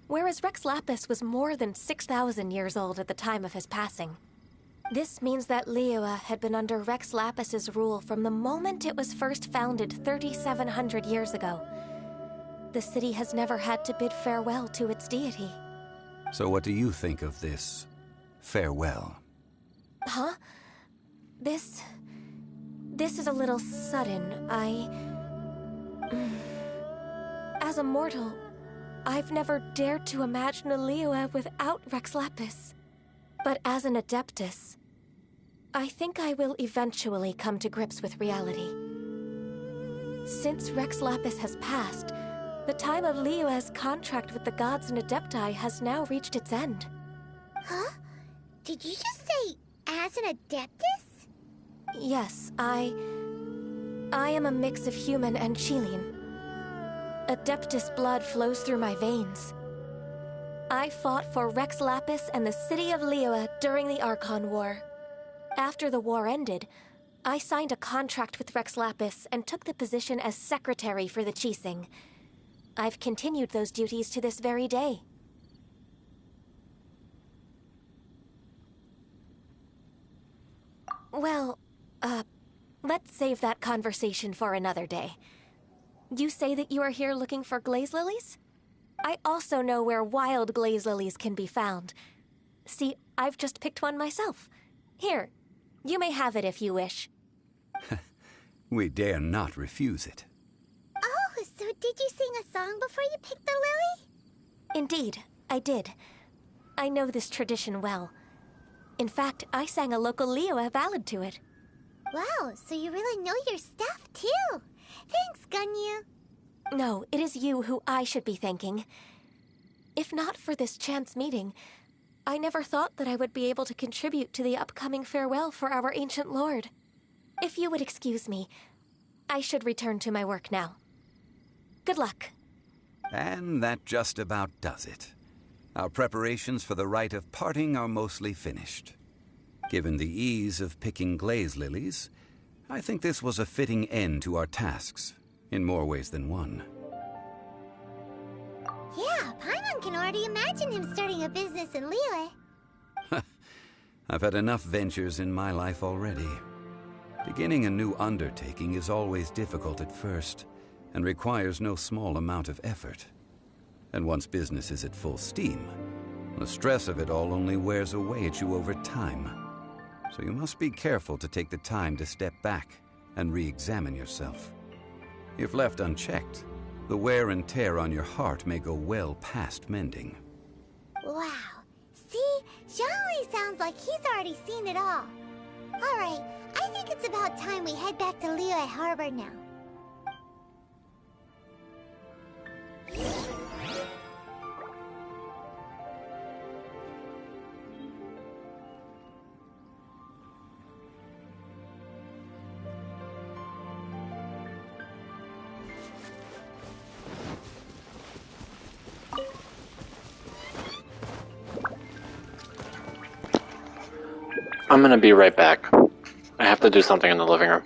whereas Rex Lapis was more than 6,000 years old at the time of his passing. This means that Liyue had been under Rex Lapis's rule from the moment it was first founded 3,700 years ago. The city has never had to bid farewell to its deity. So what do you think of this farewell? Huh? This is a little sudden. As a mortal, I've never dared to imagine a Liyue without Rex Lapis. But as an Adeptus, I think I will eventually come to grips with reality. Since Rex Lapis has passed, the time of Liyue's contract with the gods and Adepti has now reached its end. Huh? Did you just say, as an Adeptus? Yes, I am a mix of human and Chilean. Adeptus blood flows through my veins. I fought for Rex Lapis and the city of Liyue during the Archon War. After the war ended, I signed a contract with Rex Lapis and took the position as secretary for the Qixing. I've continued those duties to this very day. Well, let's save that conversation for another day. You say that you are here looking for glaze lilies? I also know where wild glaze lilies can be found. See, I've just picked one myself. Here, you may have it if you wish. We dare not refuse it. Oh, so did you sing a song before you picked the lily? Indeed, I did. I know this tradition well. In fact, I sang a local Liyue ballad to it. Wow, so you really know your stuff, too. Thanks, Gunyu. No, it is you who I should be thanking. If not for this chance meeting, I never thought that I would be able to contribute to the upcoming farewell for our ancient lord. If you would excuse me, I should return to my work now. Good luck. And that just about does it. Our preparations for the rite of parting are mostly finished. Given the ease of picking glaze lilies, I think this was a fitting end to our tasks, in more ways than one. Yeah, Paimon can already imagine him starting a business in Liyue. I've had enough ventures in my life already. Beginning a new undertaking is always difficult at first, and requires no small amount of effort. And once business is at full steam, the stress of it all only wears away at you over time. So you must be careful to take the time to step back and re-examine yourself. If left unchecked, the wear and tear on your heart may go well past mending. Wow. See? Zhongli sounds like he's already seen it all. Alright, I think it's about time we head back to Liyue Harbor now. I'm gonna be right back. I have to do something in the living room.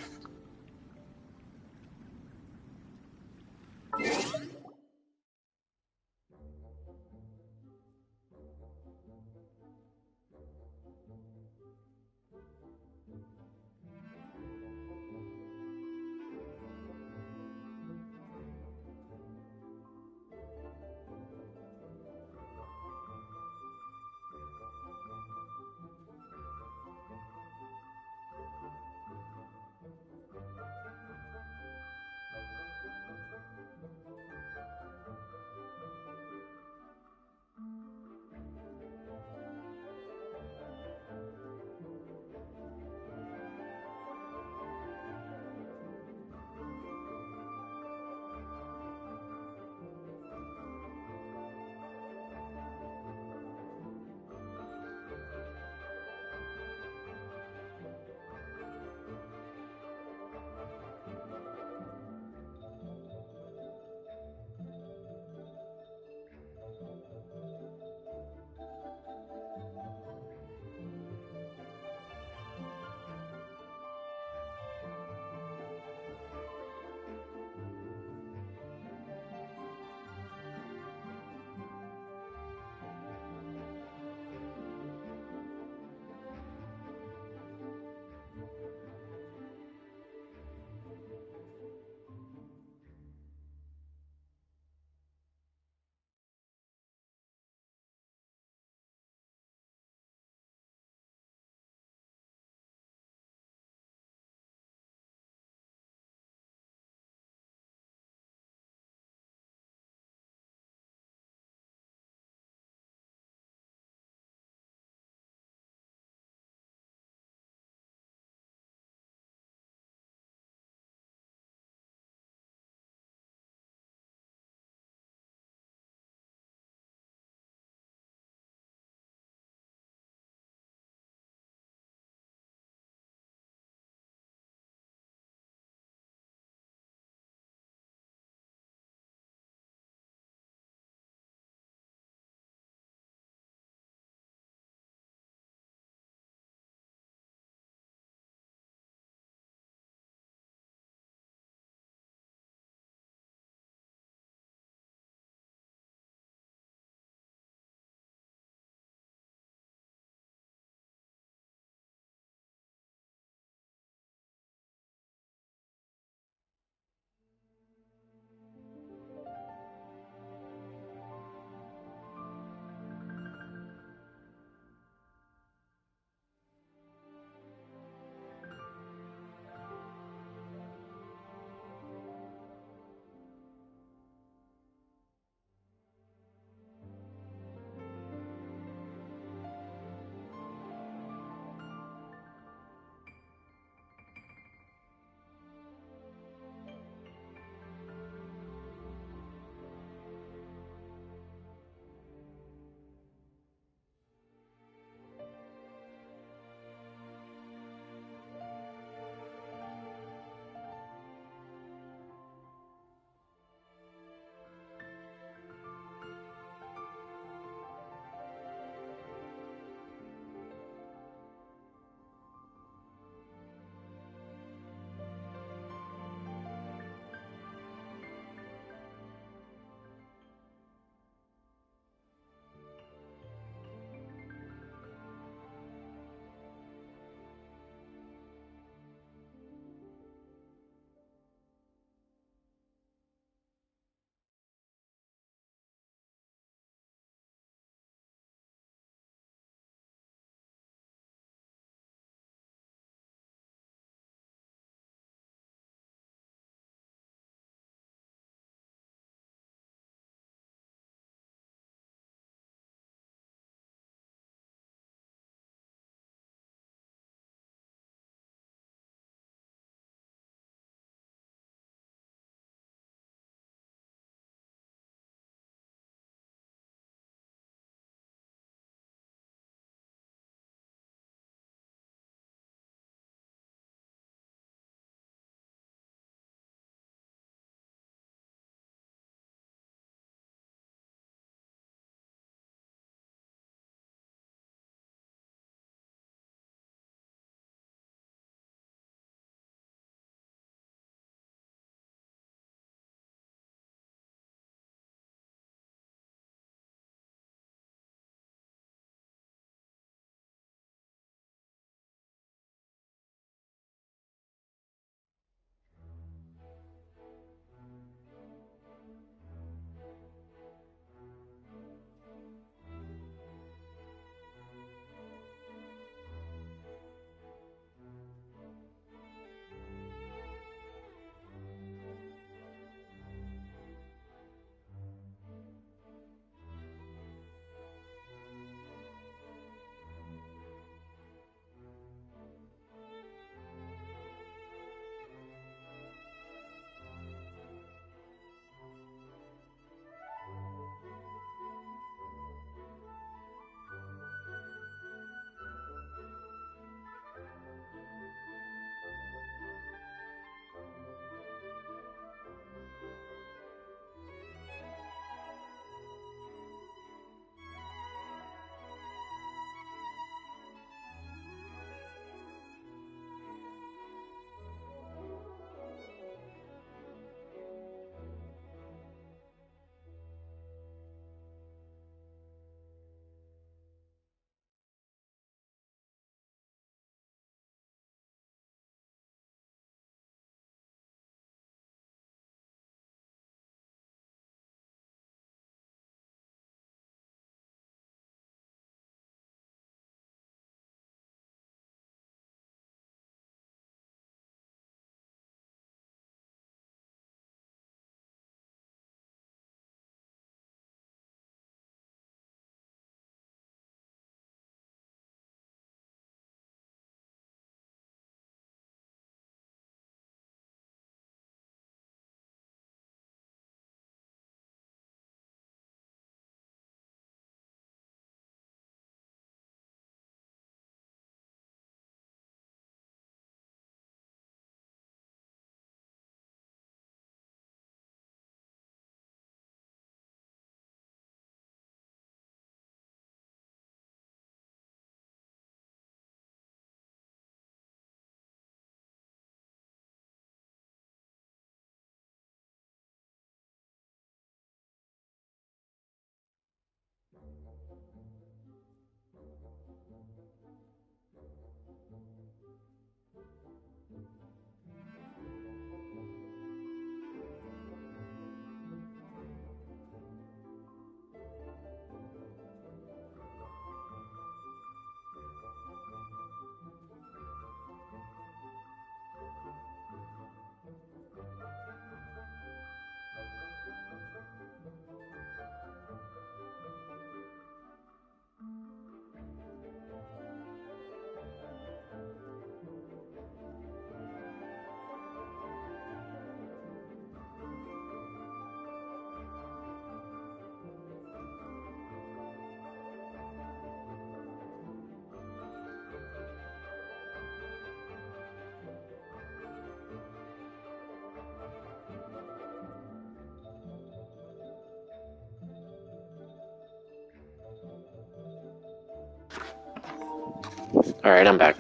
Alright, I'm back.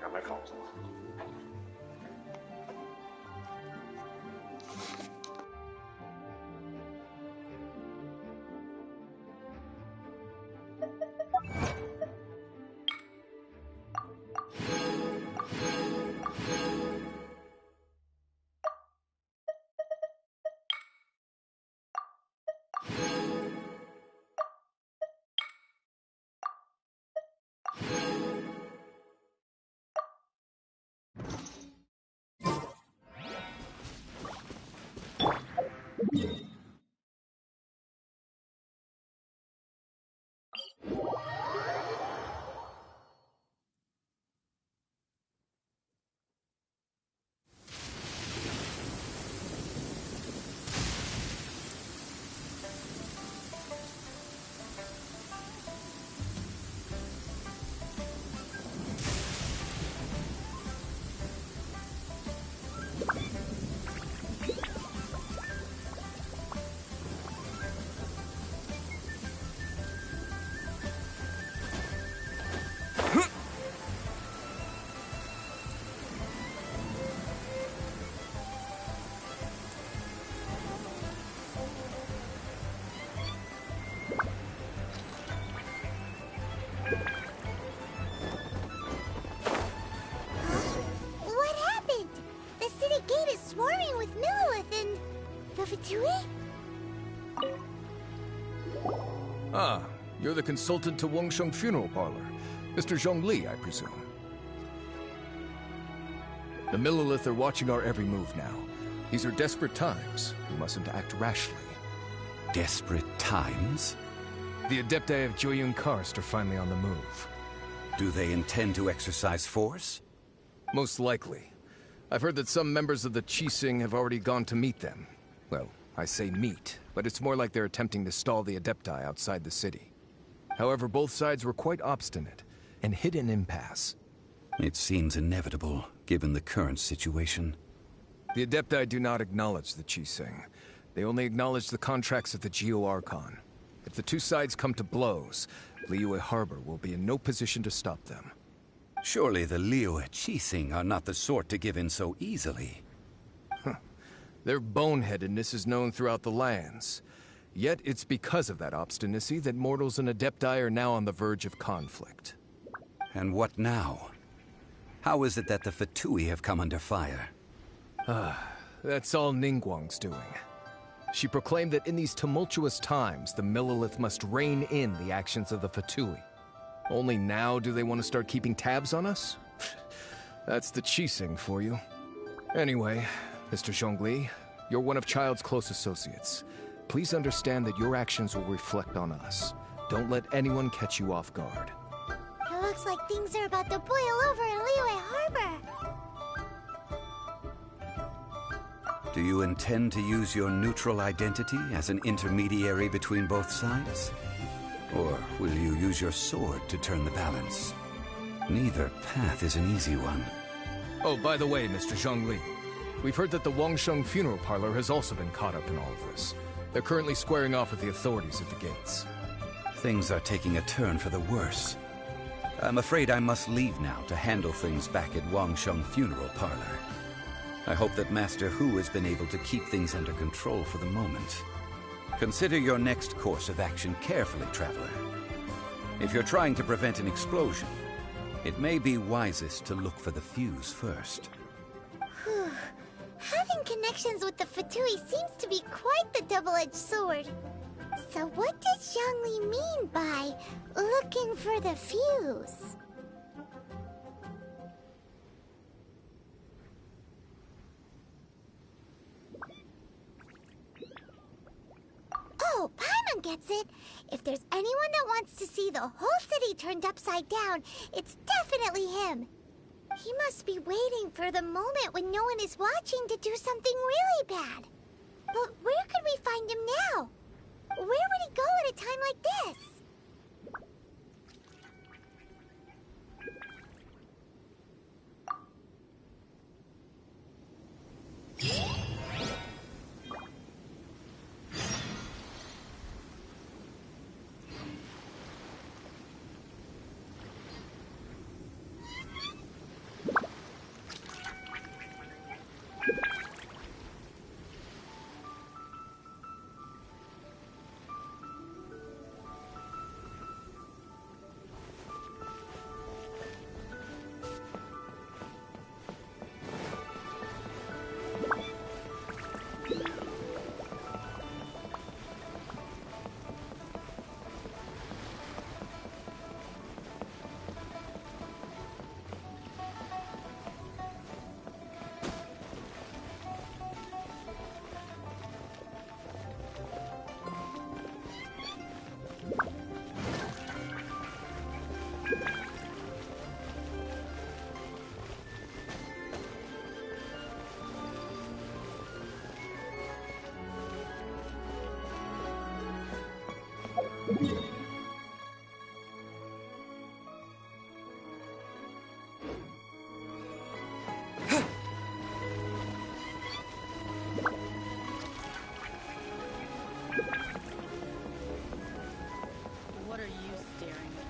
Got my phone. What happened? The city gate is swarming with Millilith and... the Fatui? Ah, you're the consultant to Wangsheng Funeral Parlor. Mr. Zhongli, I presume. The Millilith are watching our every move now. These are desperate times. We mustn't act rashly. Desperate times? The Adepti of Joyun Karst are finally on the move. Do they intend to exercise force? Most likely. I've heard that some members of the Qixing have already gone to meet them. Well, I say meet, but it's more like they're attempting to stall the Adepti outside the city. However, both sides were quite obstinate and hit an impasse. It seems inevitable, given the current situation. The Adepti do not acknowledge the Qixing. They only acknowledge the contracts of the Geo-Archon. If the two sides come to blows, Liyue Harbor will be in no position to stop them. Surely the Liyue Qixing are not the sort to give in so easily. Their boneheadedness is known throughout the lands. Yet it's because of that obstinacy that mortals and Adepti are now on the verge of conflict. And what now? How is it that the Fatui have come under fire? That's all Ningguang's doing. She proclaimed that in these tumultuous times, the Millilith must rein in the actions of the Fatui. Only now do they want to start keeping tabs on us? That's the Qixing for you. Anyway, Mr. Zhongli, you're one of Child's close associates. Please understand that your actions will reflect on us. Don't let anyone catch you off guard. It looks like things are about to boil over in Liyue Harbor. Do you intend to use your neutral identity as an intermediary between both sides? Or will you use your sword to turn the balance? Neither path is an easy one. Oh, by the way, Mr. Zhongli, we've heard that the Wangsheng Funeral Parlor has also been caught up in all of this. They're currently squaring off with the authorities at the gates. Things are taking a turn for the worse. I'm afraid I must leave now to handle things back at Wangsheng Funeral Parlor. I hope that Master Hu has been able to keep things under control for the moment. Consider your next course of action carefully, Traveler. If you're trying to prevent an explosion, it may be wisest to look for the fuse first. Having connections with the Fatui seems to be quite the double-edged sword. So what does Zhongli mean by looking for the fuse? Oh, Paimon gets it. If there's anyone that wants to see the whole city turned upside down, it's definitely him. He must be waiting for the moment when no one is watching to do something really bad. But where could we find him now? Where would he go at a time like this? What are you staring at?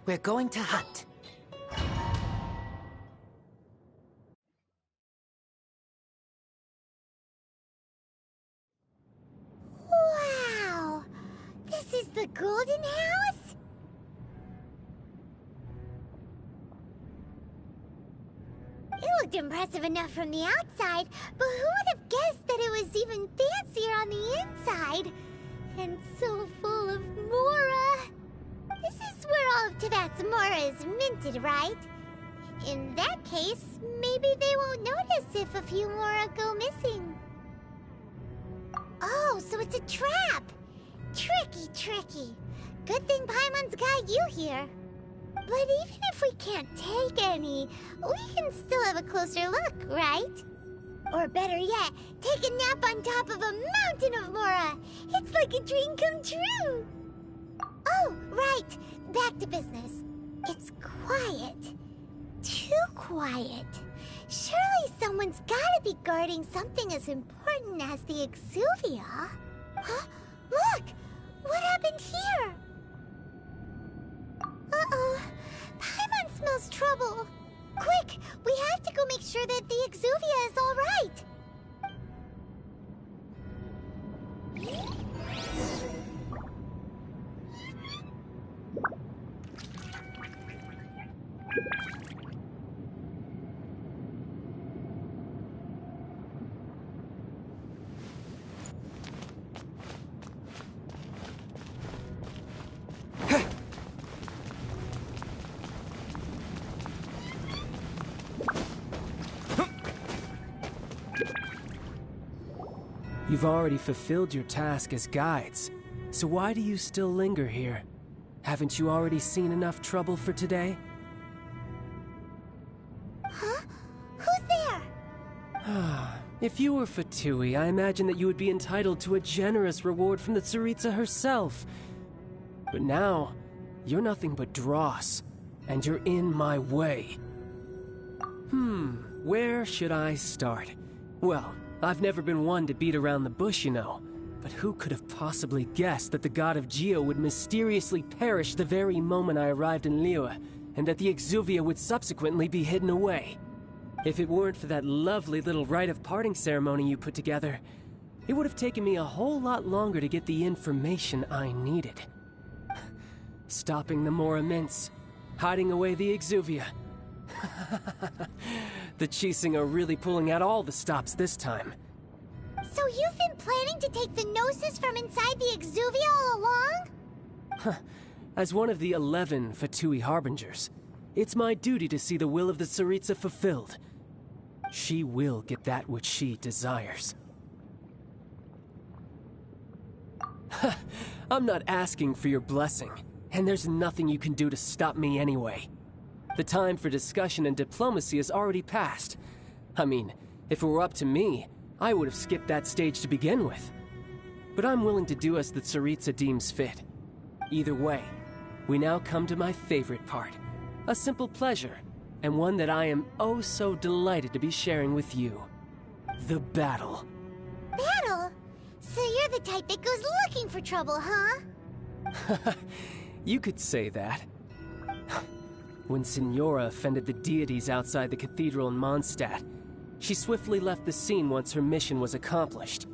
We're going to hunt. Wow! This is the Golden House? It looked impressive enough from the outside, but who would have guessed that it was even fancier on the inside? And so full of Mora! This is where all of Teyvat's Mora is minted, right? In that case, maybe they won't notice if a few Mora go missing. Oh, so it's a trap! Tricky, tricky. Good thing Paimon's got you here. But even if we can't take any, we can still have a closer look, right? Or better yet, take a nap on top of a mountain of Mora. It's like a dream come true. Oh, right. Back to business. It's quiet. Too quiet. Surely someone's gotta be guarding something as important as the Exuvia. Huh? Look! What happened here? Uh-oh. Paimon smells trouble. Quick! We have to go make sure that the Exuvia is all right. You've already fulfilled your task as guides, so why do you still linger here? Haven't you already seen enough trouble for today? Huh? Who's there? If you were Fatui, I imagine that you would be entitled to a generous reward from the Tsaritsa herself. But now, you're nothing but dross, and you're in my way. Where should I start? Well, I've never been one to beat around the bush, you know. But who could have possibly guessed that the god of Geo would mysteriously perish the very moment I arrived in Liyue, and that the Exuvia would subsequently be hidden away? If it weren't for that lovely little rite of parting ceremony you put together, it would have taken me a whole lot longer to get the information I needed. Stopping the Mora Mints, hiding away the Exuvia. The Chising are really pulling out all the stops this time. So you've been planning to take the Gnosis from inside the Exuvia all along? As one of the 11 Fatui Harbingers, it's my duty to see the will of the Tsaritsa fulfilled. She will get that which she desires. I'm not asking for your blessing. And there's nothing you can do to stop me anyway. The time for discussion and diplomacy has already passed. I mean, if it were up to me, I would have skipped that stage to begin with. But I'm willing to do as the Tsaritsa deems fit. Either way, we now come to my favorite part. A simple pleasure, and one that I am oh so delighted to be sharing with you. The battle. Battle? So you're the type that goes looking for trouble, huh? You could say that. When Signora offended the deities outside the cathedral in Mondstadt, she swiftly left the scene once her mission was accomplished.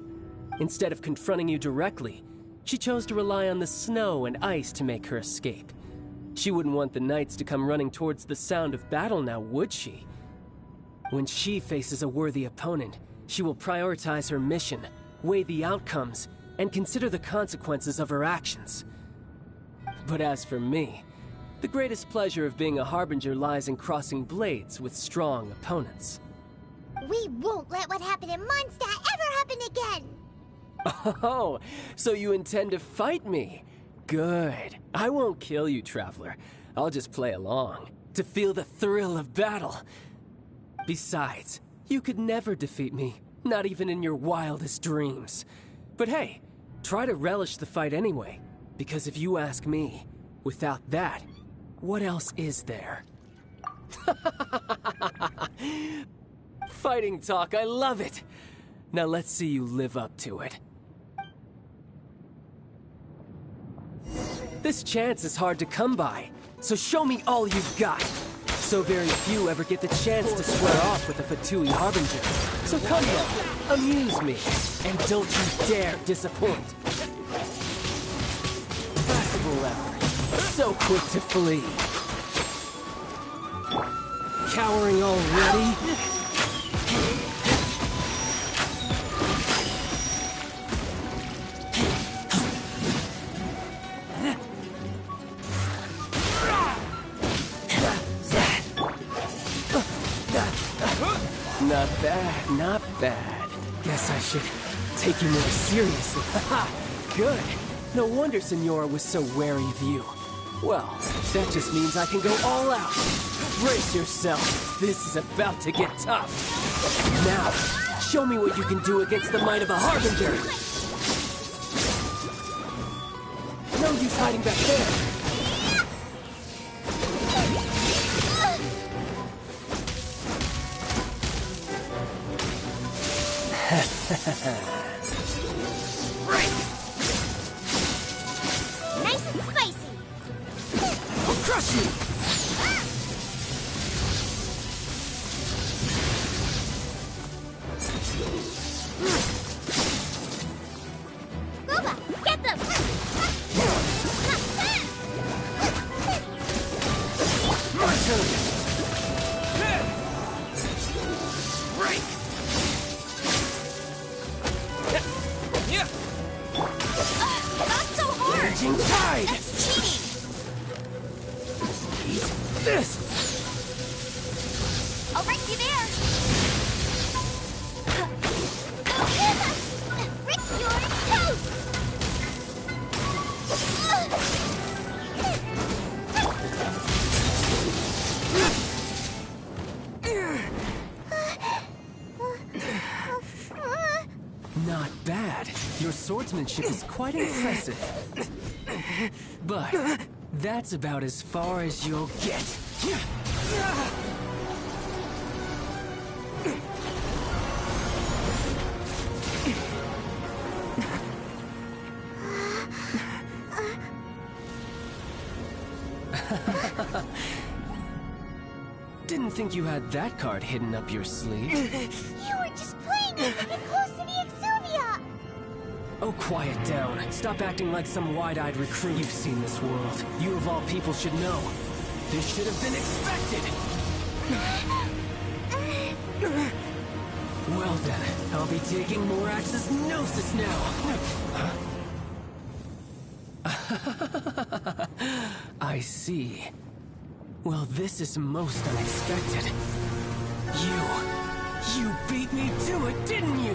Instead of confronting you directly, she chose to rely on the snow and ice to make her escape. She wouldn't want the knights to come running towards the sound of battle now, would she? When she faces a worthy opponent, she will prioritize her mission, weigh the outcomes, and consider the consequences of her actions. But as for me, the greatest pleasure of being a harbinger lies in crossing blades with strong opponents. We won't let what happened in Mondstadt ever happen again! Oh, so you intend to fight me? Good. I won't kill you, Traveler. I'll just play along, to feel the thrill of battle. Besides, you could never defeat me, not even in your wildest dreams. But hey, try to relish the fight anyway, because if you ask me, without that, what else is there? Fighting talk, I love it! Now let's see you live up to it. This chance is hard to come by, so show me all you've got. So very few ever get the chance to square off with a Fatui Harbinger. So come on, amuse me, and don't you dare disappoint. Passable effort, so quick to flee. Cowering already? Not bad, not bad. Guess I should take you more seriously. Haha, good. No wonder Signora was so wary of you. Well, that just means I can go all out. Brace yourself. This is about to get tough. Now, show me what you can do against the might of a Harbinger. No use hiding back there. Right. Nice and spicy. I'll crush you. Guba, get them. My turn. Right. Not so hard! Raging tide! That's cheating! Eat this! I'll race you there! Rick, you're toast! Not bad. Your swordsmanship is quite impressive. But that's about as far as you'll get. Didn't think you had that card hidden up your sleeve. You were just playing it to get close to the Exuvia! Oh, quiet down. Stop acting like some wide-eyed recruit. You've seen this world. You of all people should know. This should have been expected! Well then, I'll be taking Morax's Gnosis now! I see. Well, this is most unexpected. You beat me to it, didn't you?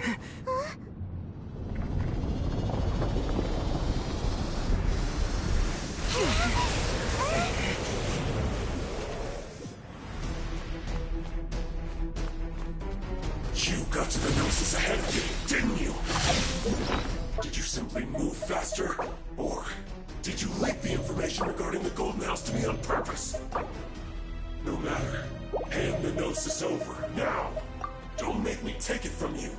You got to the Gnosis ahead of me, didn't you? Did you simply move faster? Or did you leak the information regarding the Golden House to me on purpose? No matter. Hand the Gnosis over, now! Don't make me take it from you!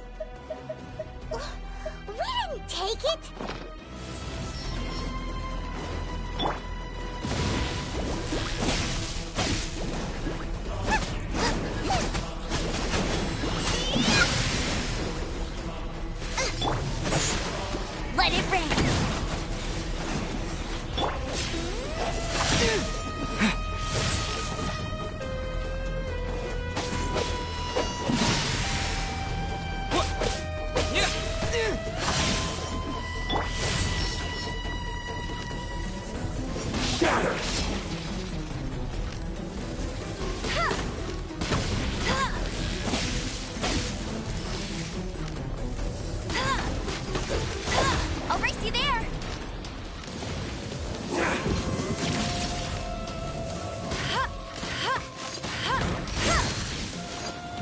We didn't take it! Let it rain! I'll race you there!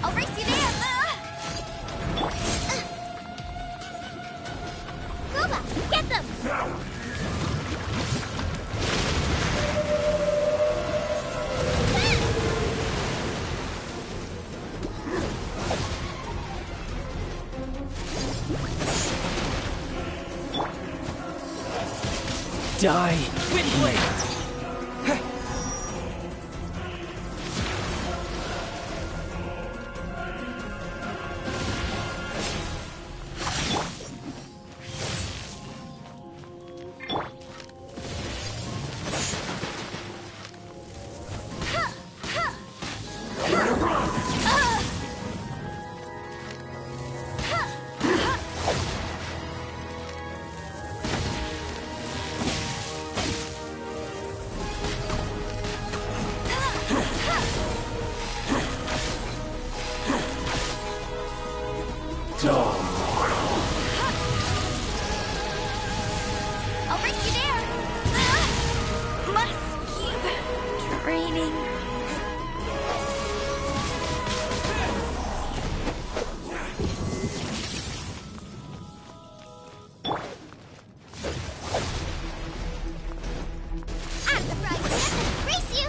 I'll race you there! Kuba, get them! Die! Wind blade! I'll race you there! Must keep training. I'm the bride to race you!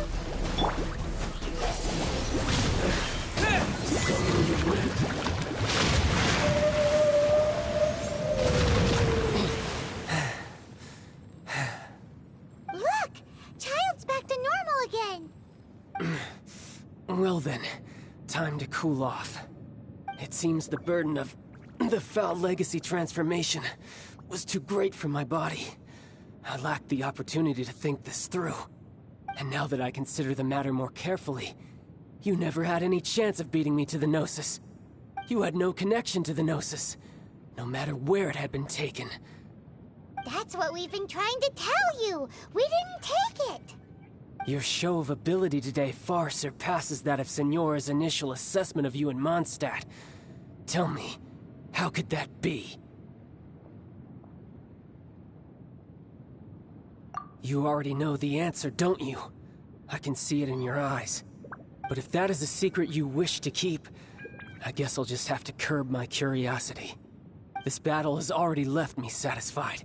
Look! Child's back to normal again! Well then, time to cool off. It seems the burden of the foul legacy transformation was too great for my body. I lacked the opportunity to think this through. And now that I consider the matter more carefully, you never had any chance of beating me to the Gnosis. You had no connection to the Gnosis, no matter where it had been taken. That's what we've been trying to tell you! We didn't take it! Your show of ability today far surpasses that of Signora's initial assessment of you in Mondstadt. Tell me, how could that be? You already know the answer, don't you? I can see it in your eyes. But if that is a secret you wish to keep, I guess I'll just have to curb my curiosity. This battle has already left me satisfied.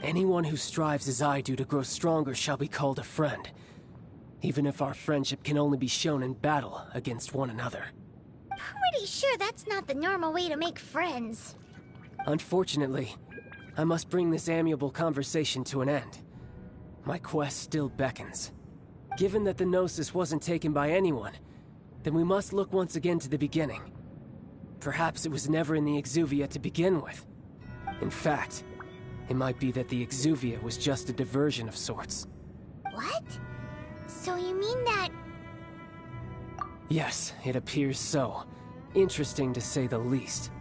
Anyone who strives as I do to grow stronger shall be called a friend, even if our friendship can only be shown in battle against one another. Pretty sure that's not the normal way to make friends. Unfortunately, I must bring this amiable conversation to an end. My quest still beckons. Given that the Gnosis wasn't taken by anyone, then we must look once again to the beginning. Perhaps it was never in the Exuvia to begin with. In fact, it might be that the Exuvia was just a diversion of sorts. What? So you mean that... Yes, it appears so. Interesting to say the least.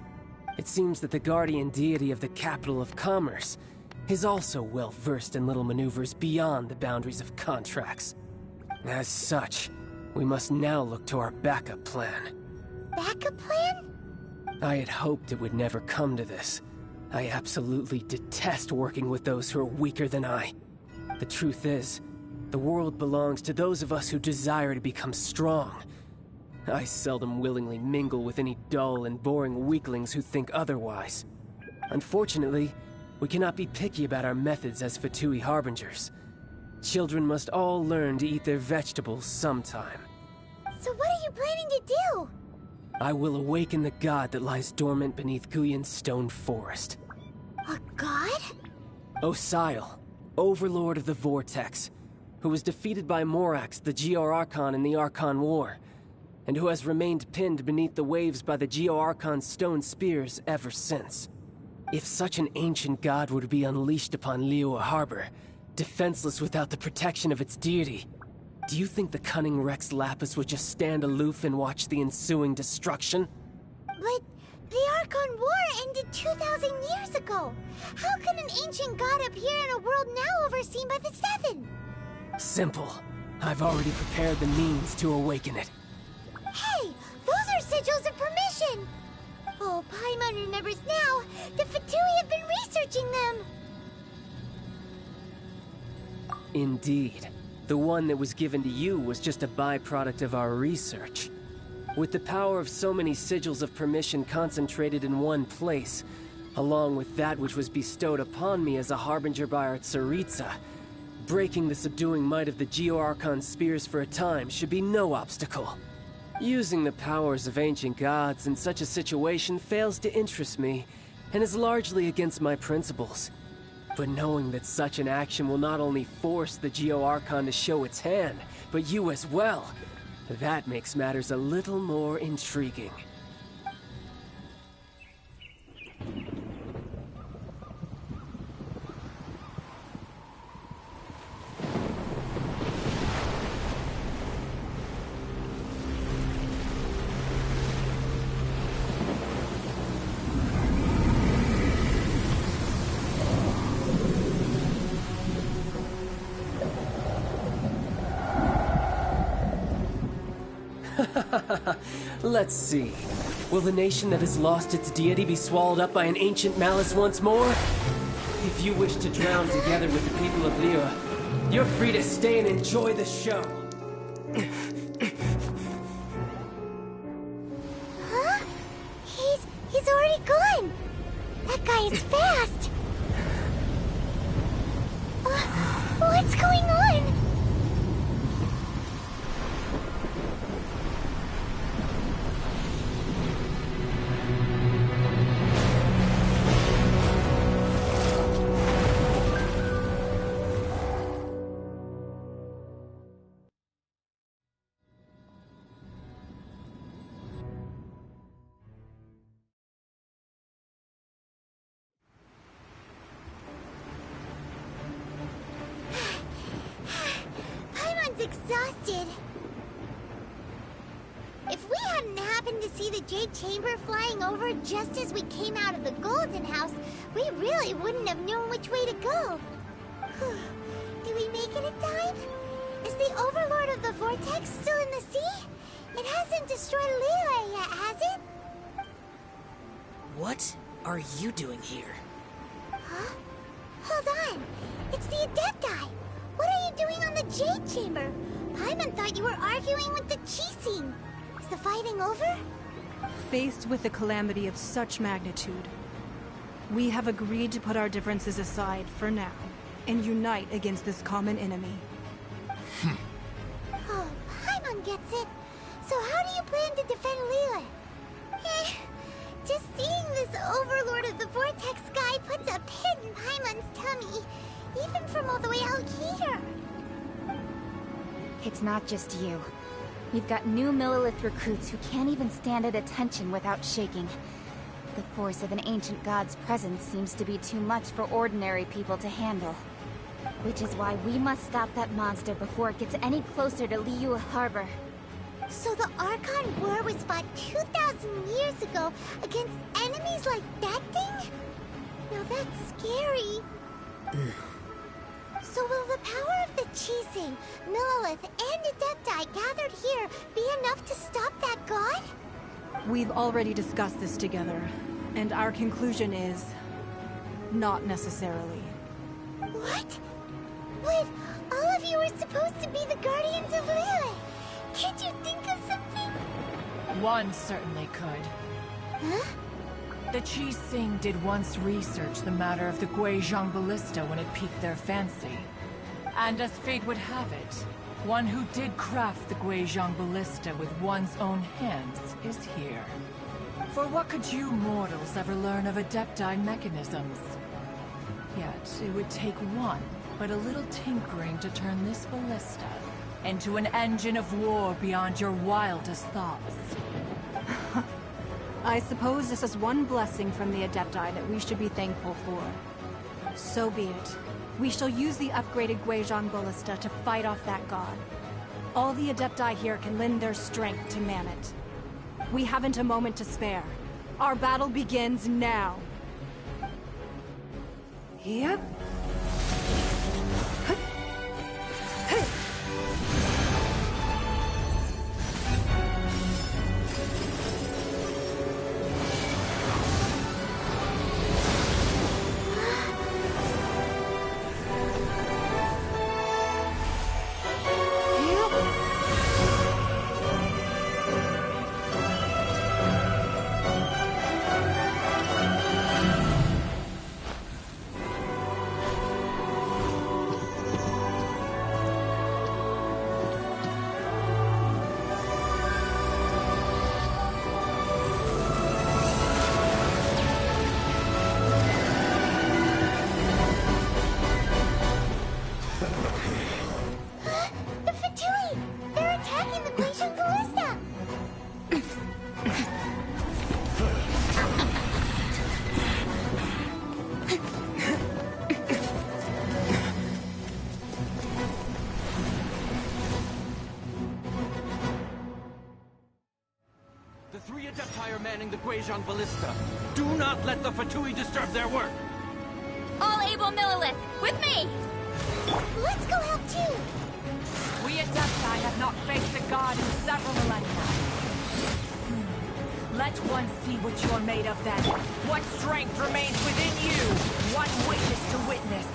It seems that the guardian deity of the capital of commerce is also well versed in little maneuvers beyond the boundaries of contracts. As such, we must now look to our backup plan. Backup plan? I had hoped it would never come to this. I absolutely detest working with those who are weaker than I. The truth is, the world belongs to those of us who desire to become strong. I seldom willingly mingle with any dull and boring weaklings who think otherwise. Unfortunately, we cannot be picky about our methods as Fatui Harbingers. Children must all learn to eat their vegetables sometime. So what are you planning to do? I will awaken the god that lies dormant beneath Guyon's stone forest. A god? Osial, overlord of the Vortex, who was defeated by Morax, the Geo-Archon in the Archon War, and who has remained pinned beneath the waves by the Geo-Archon's stone spears ever since. If such an ancient god were to be unleashed upon Liyue Harbor, defenseless without the protection of its deity, do you think the cunning Rex Lapis would just stand aloof and watch the ensuing destruction? But the Archon War ended 2,000 years ago. How can an ancient god appear in a world now overseen by the Seven? Simple. I've already prepared the means to awaken it. Hey, those are sigils of permission! Oh, Paimon remembers now. The Fatui have been researching them. Indeed. The one that was given to you was just a byproduct of our research. With the power of so many sigils of permission concentrated in one place, along with that which was bestowed upon me as a harbinger by our Tsaritsa, breaking the subduing might of the Geo-Archon spears for a time should be no obstacle. Using the powers of ancient gods in such a situation fails to interest me, and is largely against my principles. But knowing that such an action will not only force the Geo-Archon to show its hand, but you as well, that makes matters a little more intriguing. Let's see. Will the nation that has lost its deity be swallowed up by an ancient malice once more? If you wish to drown together with the people of Liyue, you're free to stay and enjoy the show. Huh? He's already gone. That guy is fast. What's going on? Exhausted. If we hadn't happened to see the Jade Chamber flying over just as we came out of the Golden House, we really wouldn't have known which way to go. Did we make it in time? Is the Overlord of the Vortex still in the sea? It hasn't destroyed Liyue yet, has it? What are you doing here? Huh? Hold on. It's the Adepti. What are you doing on the Jade Chamber? Paimon thought you were arguing with the Qixing. Is the fighting over? Faced with a calamity of such magnitude, we have agreed to put our differences aside for now and unite against this common enemy. Oh, Paimon gets it. So how do you plan to defend Liyue? Just seeing this Overlord of the Vortex guy puts a pit in Paimon's tummy. Even from all the way out here. It's not just you. We've got new Millilith recruits who can't even stand at attention without shaking. The force of an ancient god's presence seems to be too much for ordinary people to handle. Which is why we must stop that monster before it gets any closer to Liyue Harbor. So the Archon War was fought 2,000 years ago against enemies like that thing? Now that's scary. So will the power of the Qixing, Millilith, and Adepti gathered here be enough to stop that god? We've already discussed this together, and our conclusion is... not necessarily. What? But all of you were supposed to be the Guardians of Lilith. Can't you think of something? One certainly could. Huh? The Qi Xing did once research the matter of the Guizhong Ballista when it piqued their fancy. And as fate would have it, one who did craft the Guizhong Ballista with one's own hands is here. For what could you mortals ever learn of Adepti mechanisms? Yet, it would take one, but a little tinkering to turn this ballista into an engine of war beyond your wildest thoughts. I suppose this is one blessing from the Adepti that we should be thankful for. So be it. We shall use the upgraded Guizhong Ballista to fight off that god. All the Adepti here can lend their strength to man it. We haven't a moment to spare. Our battle begins now. Yep. The Guizhong Ballista. Do not let the Fatui disturb their work! All able Millilith, with me! Let's go help too! We Adepti have not faced the god in several millennia. Let one see what you're made of then. What strength remains within you? One witness to witness.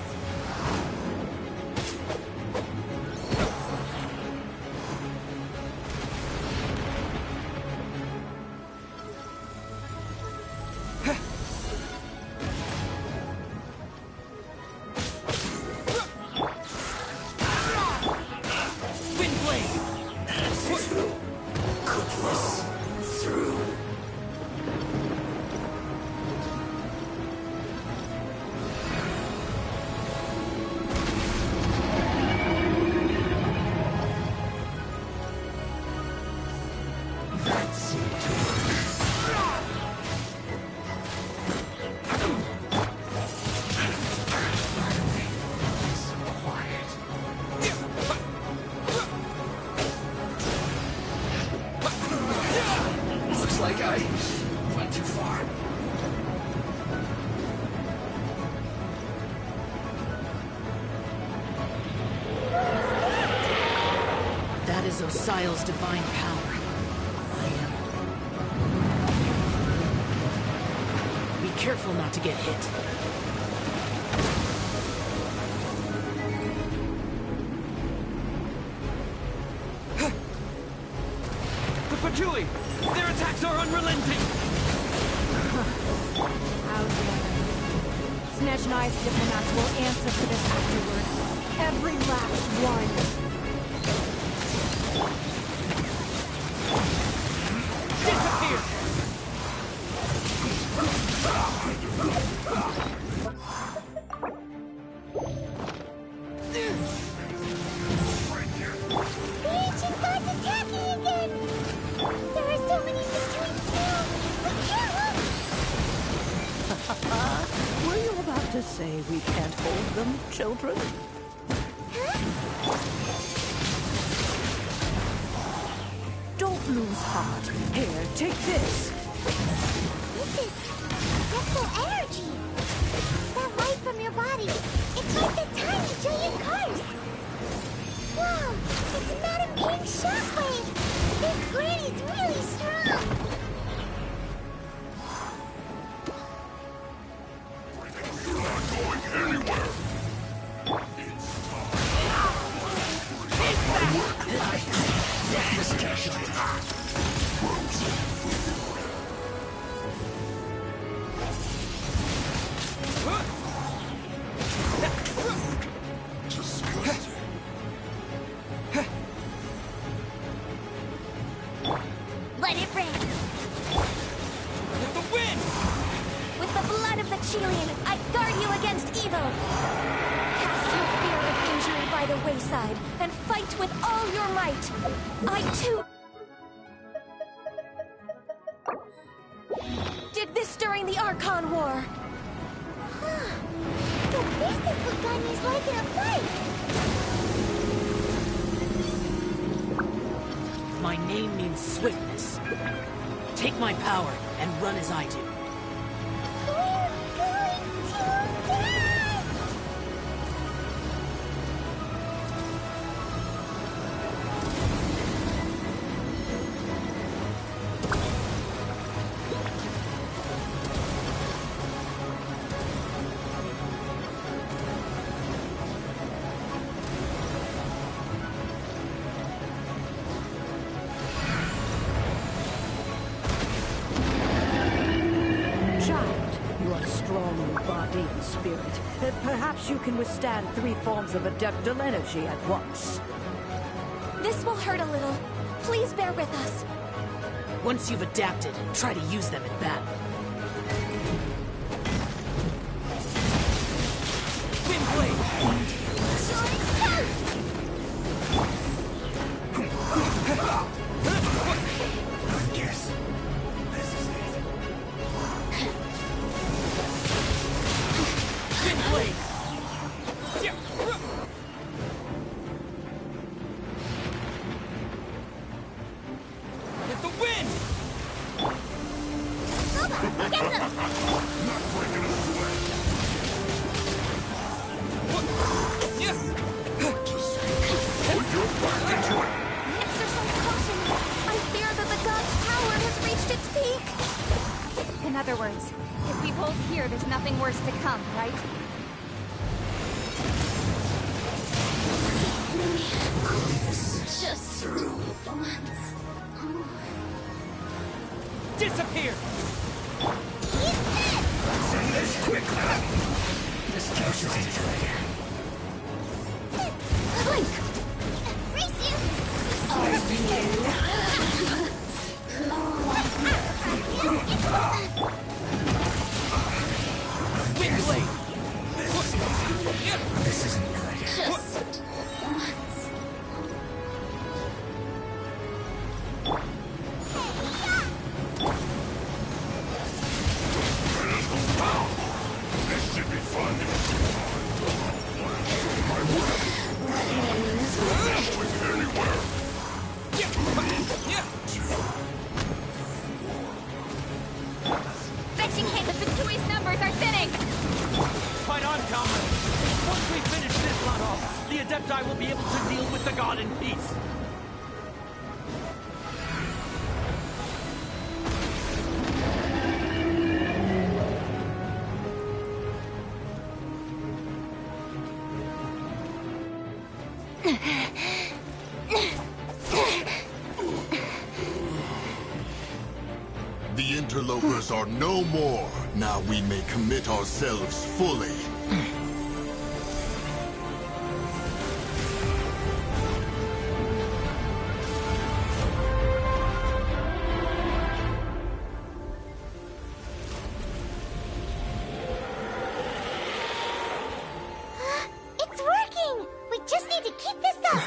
Osial's divine power. Be careful not to get hit. The Fatui! Their attacks are unrelenting! How dare they? Snedge and I's diplomats will answer for this afterward. Every last one. Disappear! The ancient god's attacking again! There are so many Fatui now! We can't look! Were you about to say we can't hold them, children? Don't lose heart. Here, take this. This is dreadful energy. That light from your body. It's like the tiny giant cars. Wow, it's Madame King's shockwave. This granny's really strong. of the Chilean, I guard you against evil! Cast your fear of injury by the wayside, and fight with all your might! I too... did this during the Archon War! Huh. So this is what Ganyu's like in a fight! My name means swiftness. Take my power and run as I do. We're going to die! Spirit. Perhaps you can withstand 3 forms of adeptal energy at once. This will hurt a little. Please bear with us. Once you've adapted, try to use them in battle. In other words, if we hold here, there's nothing worse to come, right? Just through once. Disappear! Send this quickly! This captures it. Link! Race you! Windblade! This isn't good. Just once. This should be fun. My word. Going anywhere. Fetching hit! The Fatui's numbers are thinning! Fight on, comrade! Once we finish this run off, the Adepti will be able to deal with the god in peace. The interlopers are no more. Now we may commit ourselves fully. It's working! We just need to keep this up!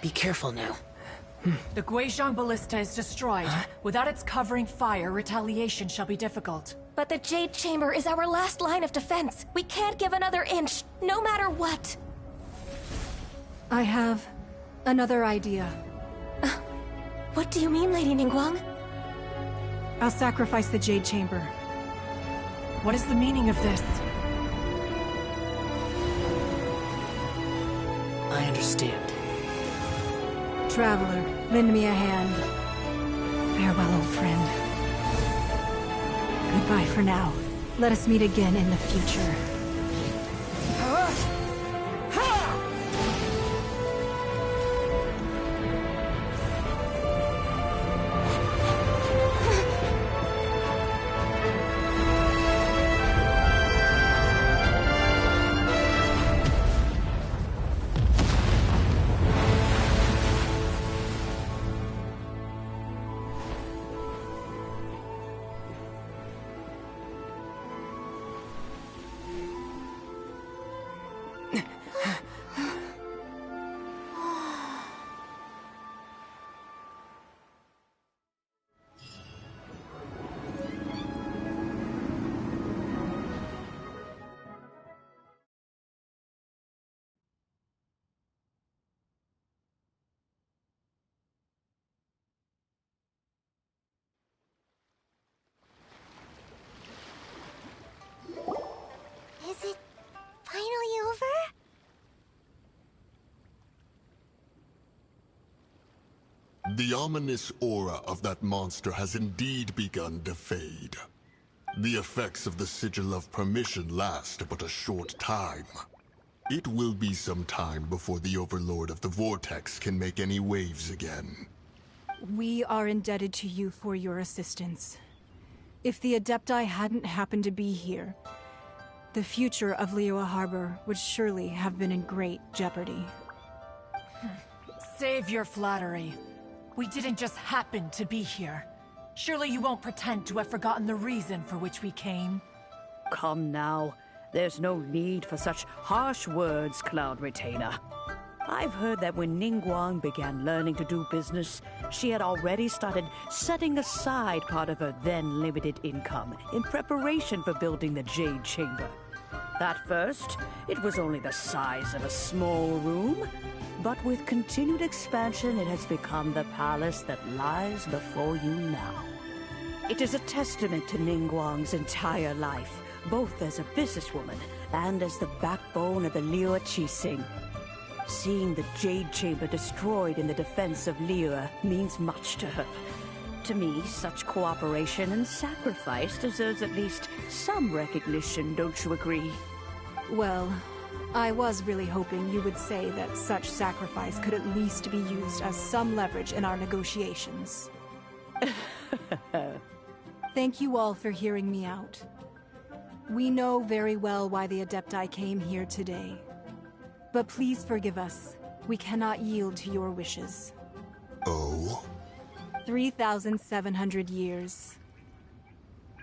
Be careful now. The Guizhong Ballista is destroyed. Without its covering fire, retaliation shall be difficult. But the Jade Chamber is our last line of defense. We can't give another inch, no matter what. I have another idea. What do you mean, Lady Ningguang? I'll sacrifice the Jade Chamber. What is the meaning of this? I understand. Traveler, lend me a hand. Farewell, old friend. Goodbye for now. Let us meet again in the future. Is it finally over? The ominous aura of that monster has indeed begun to fade. The effects of the Sigil of Permission last but a short time. It will be some time before the Overlord of the Vortex can make any waves again. We are indebted to you for your assistance. If the Adepti hadn't happened to be here, the future of Liyue Harbor would surely have been in great jeopardy. Save your flattery. We didn't just happen to be here. Surely you won't pretend to have forgotten the reason for which we came. Come now. There's no need for such harsh words, Cloud Retainer. I've heard that when Ningguang began learning to do business, she had already started setting aside part of her then limited income in preparation for building the Jade Chamber. At first, it was only the size of a small room, but with continued expansion, it has become the palace that lies before you now. It is a testament to Ningguang's entire life, both as a businesswoman and as the backbone of the Liyue Qixing. Seeing the Jade Chamber destroyed in the defense of Liyue means much to her. To me, such cooperation and sacrifice deserves at least some recognition, don't you agree? Well, I was really hoping you would say that such sacrifice could at least be used as some leverage in our negotiations. Thank you all for hearing me out. We know very well why the Adepti came here today. But please forgive us. We cannot yield to your wishes. Oh? 3,700 years.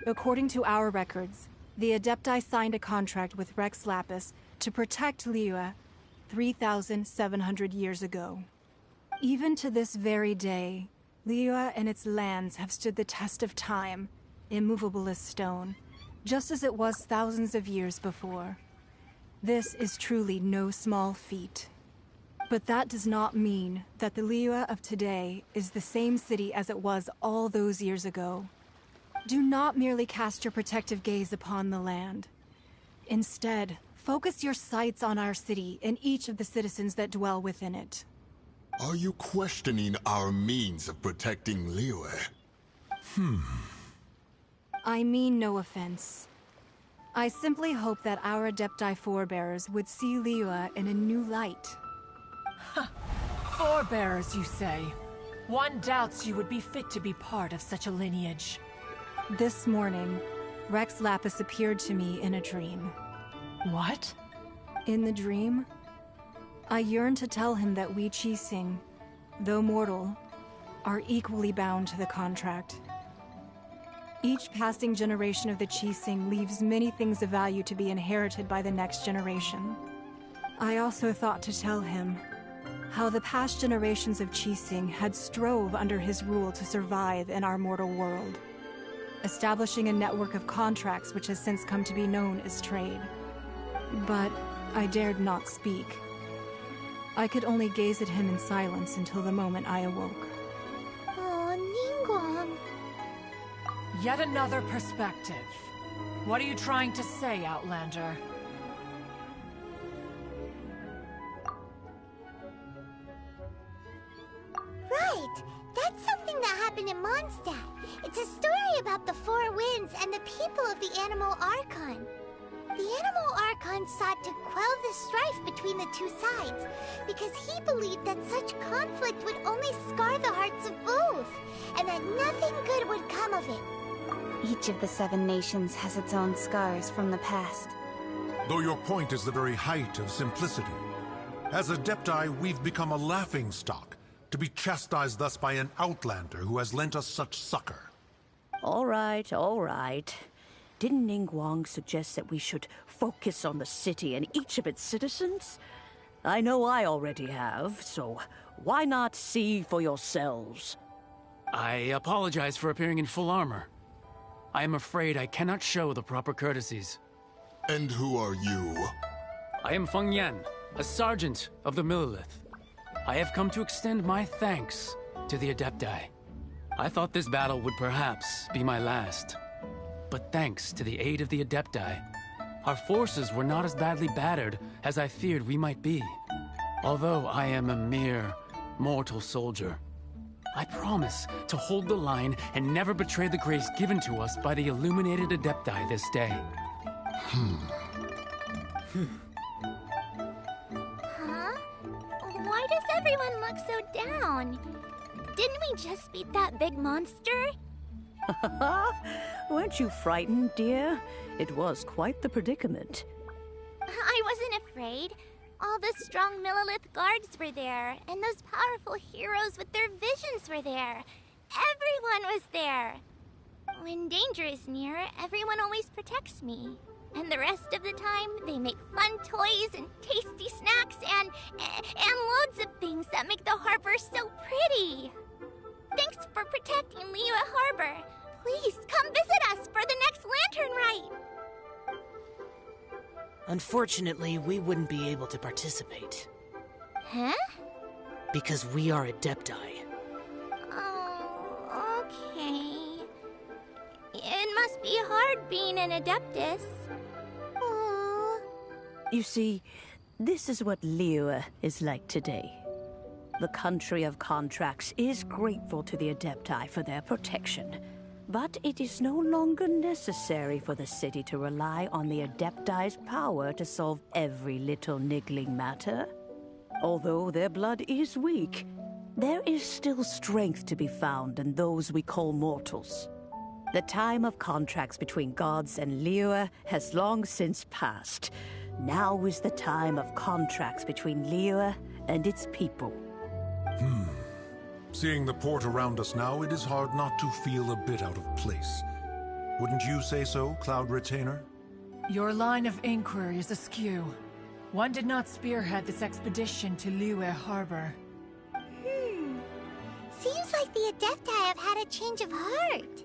According to our records, the Adepti signed a contract with Rex Lapis to protect Liyue 3,700 years ago. Even to this very day, Liyue and its lands have stood the test of time, immovable as stone, just as it was thousands of years before. This is truly no small feat. But that does not mean that the Liyue of today is the same city as it was all those years ago. Do not merely cast your protective gaze upon the land. Instead, focus your sights on our city and each of the citizens that dwell within it. Are you questioning our means of protecting Liyue? I mean no offense. I simply hope that our Adepti forebears would see Liyue in a new light. Forebears, you say? One doubts you would be fit to be part of such a lineage. This morning, Rex Lapis appeared to me in a dream. What? In the dream, I yearned to tell him that we Qixing, though mortal, are equally bound to the contract. Each passing generation of the Qixing leaves many things of value to be inherited by the next generation. I also thought to tell him how the past generations of Qixing had strove under his rule to survive in our mortal world, establishing a network of contracts which has since come to be known as trade. But I dared not speak. I could only gaze at him in silence until the moment I awoke. Oh, Ningguang. Yet another perspective. What are you trying to say, Outlander? Right! That's something that happened in Mondstadt. It's a story about the Four Winds and the people of the Animal Archon. The Animal Archon sought to quell the strife between the two sides, because he believed that such conflict would only scar the hearts of both, and that nothing good would come of it. Each of the 7 nations has its own scars from the past. Though your point is the very height of simplicity. As Adepti, we've become a laughingstock, to be chastised thus by an outlander who has lent us such succor. All right, all right. Didn't Ningguang suggest that we should focus on the city and each of its citizens? I know I already have, so why not see for yourselves? I apologize for appearing in full armor. I am afraid I cannot show the proper courtesies. And who are you? I am Feng Yan, a sergeant of the Millelith. I have come to extend my thanks to the Adepti. I thought this battle would perhaps be my last. But thanks to the aid of the Adepti, our forces were not as badly battered as I feared we might be. Although I am a mere mortal soldier, I promise to hold the line and never betray the grace given to us by the illuminated Adepti this day. Huh? Why does everyone look so down? Didn't we just beat that big monster? Weren't you frightened, dear? It was quite the predicament. I wasn't afraid. All the strong Millelith guards were there, and those powerful heroes with their visions were there. Everyone was there. When danger is near, everyone always protects me. And the rest of the time, they make fun toys and tasty snacks and loads of things that make the harbor so pretty. Thanks for protecting Liyue Harbor. Please come visit us for the next lantern rite. Unfortunately, we wouldn't be able to participate. Huh? Because we are Adepti. Oh, okay. It must be hard being an Adeptus. Aww. You see, this is what Liyue is like today. The country of contracts is grateful to the Adepti for their protection. But it is no longer necessary for the city to rely on the Adepti's power to solve every little niggling matter. Although their blood is weak, there is still strength to be found in those we call mortals. The time of contracts between gods and Liyue has long since passed. Now is the time of contracts between Liyue and its people. Seeing the port around us now, it is hard not to feel a bit out of place. Wouldn't you say so, Cloud Retainer? Your line of inquiry is askew. One did not spearhead this expedition to Liyue Harbor. Seems like the Adepti have had a change of heart.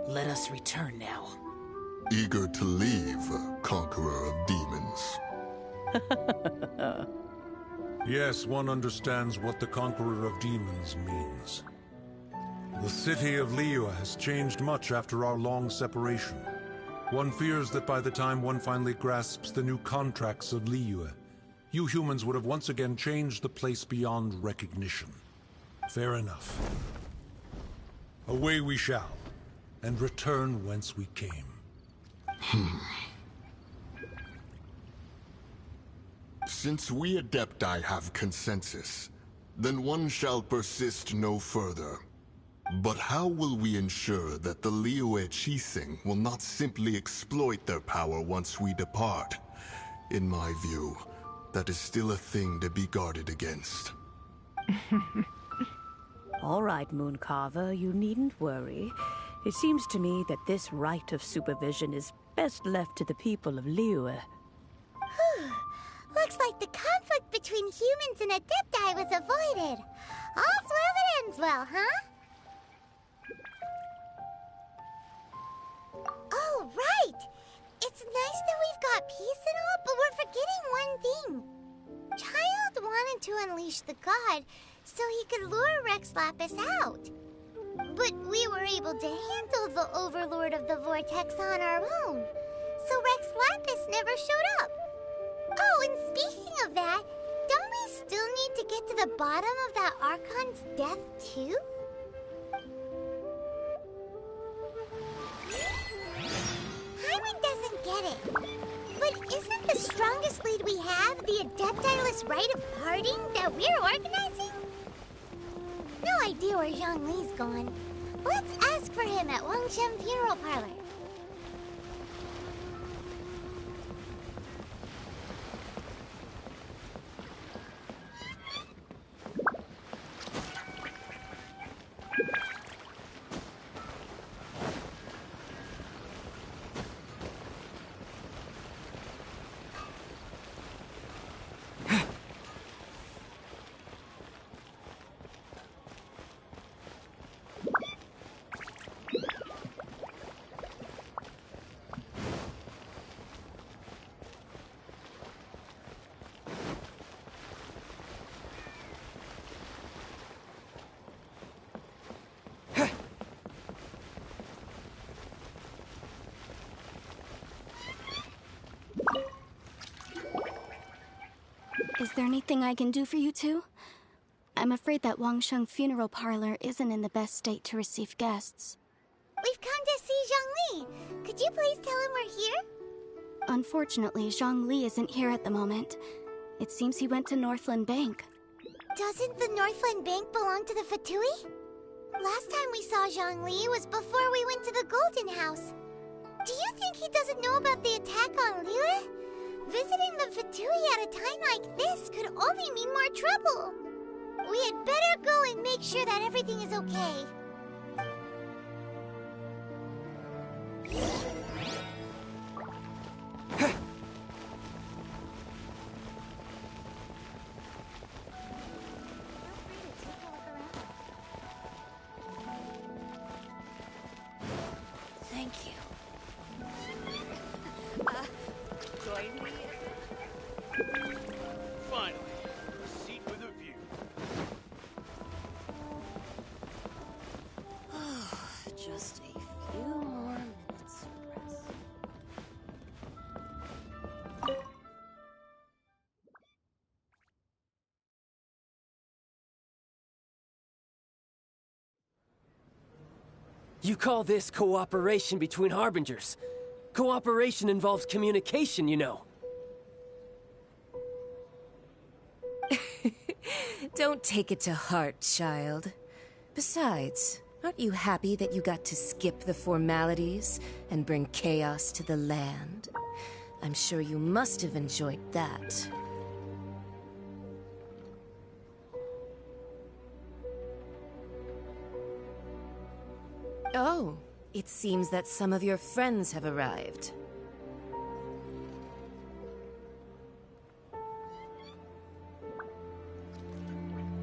Let us return now. Eager to leave, Conqueror of Demons. Yes, one understands what the Conqueror of Demons means. The city of Liyue has changed much after our long separation. One fears that by the time one finally grasps the new contracts of Liyue, you humans would have once again changed the place beyond recognition. Fair enough. Away we shall, and return whence we came. Since we Adepti have consensus, then one shall persist no further. But how will we ensure that the Liyue Qixing will not simply exploit their power once we depart? In my view, that is still a thing to be guarded against. All right, Mooncarver, you needn't worry. It seems to me that this right of supervision is best left to the people of Liyue. Looks like the conflict between humans and Adepti was avoided. All's well that ends well, huh? Oh, right! It's nice that we've got peace and all, but we're forgetting one thing. Child wanted to unleash the god so he could lure Rex Lapis out. But we were able to handle the Overlord of the Vortex on our own, so Rex Lapis never showed up. Oh, and speaking of that, don't we still need to get to the bottom of that Archon's death, too? Paimon doesn't get it. But isn't the strongest lead we have the Adeptiless Rite of Parting that we're organizing? No idea where Zhongli's gone. Let's ask for him at Wangshen Funeral Parlor. Is there anything I can do for you two? I'm afraid that Wangshen Funeral Parlor isn't in the best state to receive guests. We've come to see Zhongli. Could you please tell him we're here? Unfortunately, Zhongli isn't here at the moment. It seems he went to Northland Bank. Doesn't the Northland Bank belong to the Fatui? Last time we saw Zhongli was before we went to the Golden House. Do you think he doesn't know about the attack on Liyue? Visiting the Fatui at a time like this could only mean more trouble. We had better go and make sure that everything is okay. Thank you. Join me. Finally, a seat with a view. Just a few more minutes of rest. You call this cooperation between Harbingers? Cooperation involves communication, you know. Don't take it to heart, child. Besides, aren't you happy that you got to skip the formalities and bring chaos to the land? I'm sure you must have enjoyed that. Oh, it seems that some of your friends have arrived.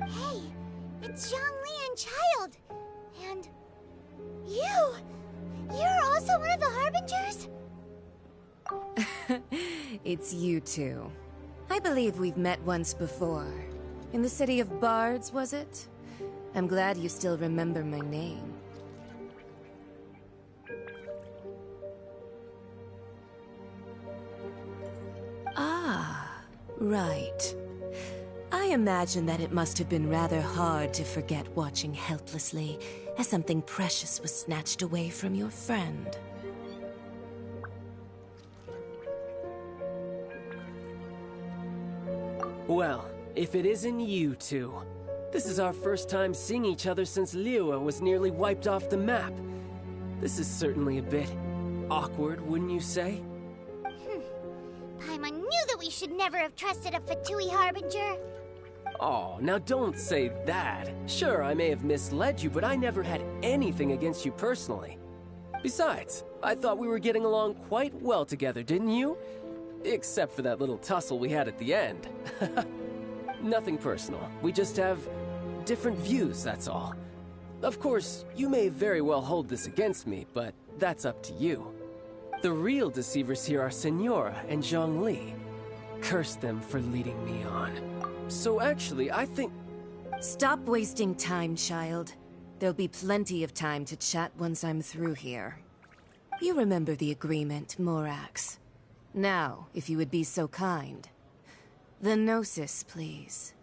Hey, it's Zhongli and Child. And you! You're also one of the Harbingers? It's you two. I believe we've met once before. In the city of Bards, was it? I'm glad you still remember my name. Ah, right. I imagine that it must have been rather hard to forget watching helplessly as something precious was snatched away from your friend. Well, if it isn't you two. This is our first time seeing each other since Liyue was nearly wiped off the map. This is certainly a bit awkward, wouldn't you say? Paimon knew that we should never have trusted a Fatui Harbinger. Oh, now don't say that. Sure, I may have misled you, but I never had anything against you personally. Besides, I thought we were getting along quite well together, didn't you? Except for that little tussle we had at the end. Nothing personal. We just have different views, that's all. Of course, you may very well hold this against me, but that's up to you. The real deceivers here are Senora and Zhongli. curse them for leading me on. So actually, I think... Stop wasting time, child. There'll be plenty of time to chat once I'm through here. You remember the agreement, Morax. Now, if you would be so kind. The Gnosis, please.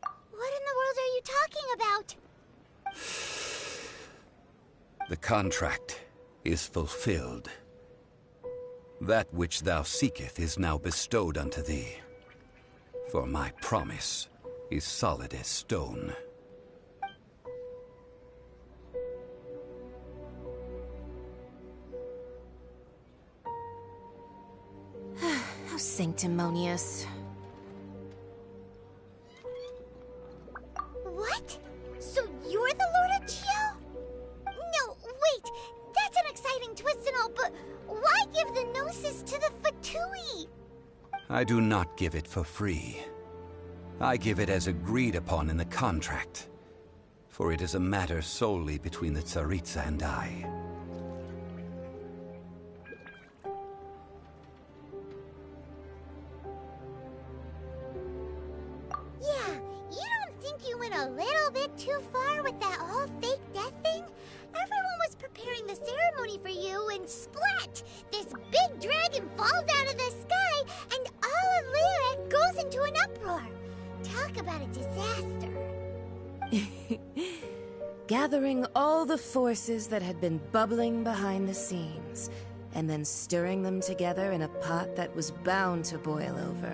What in the world are you talking about? The contract is fulfilled. That which thou seeketh is now bestowed unto thee. For my promise is solid as stone. How sanctimonious. What? So you're the Lord of Geo? No, wait! That's an exciting twist and all, but why give the Gnosis to the Fatui? I do not give it for free. I give it as agreed upon in the contract. For it is a matter solely between the Tsaritsa and I. Yeah, you don't think you went a little bit too far with that whole fake death thing? Everyone was preparing the ceremony for you, and splat! This big dragon falls out of the sky, and all of Liyue goes into an uproar. Talk about a disaster. Gathering all the forces that had been bubbling behind the scenes, and then stirring them together in a pot that was bound to boil over.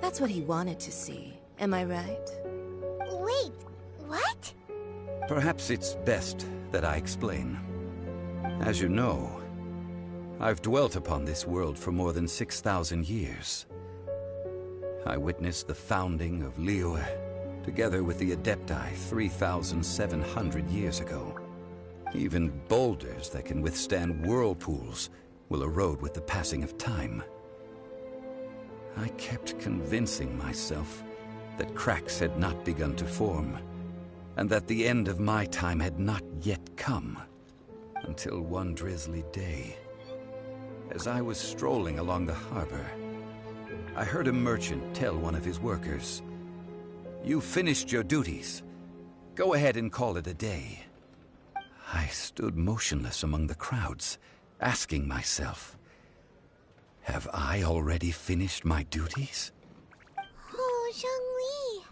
That's what he wanted to see, am I right? Wait, what? Perhaps it's best that I explain. As you know, I've dwelt upon this world for more than 6,000 years. I witnessed the founding of Liyue, together with the Adepti 3,700 years ago. Even boulders that can withstand whirlpools will erode with the passing of time. I kept convincing myself that cracks had not begun to form, and that the end of my time had not yet come. Until one drizzly day, as I was strolling along the harbor, I heard a merchant tell one of his workers, "You've finished your duties. Go ahead and call it a day." I stood motionless among the crowds, asking myself, have I already finished my duties? Oh, Zhongli.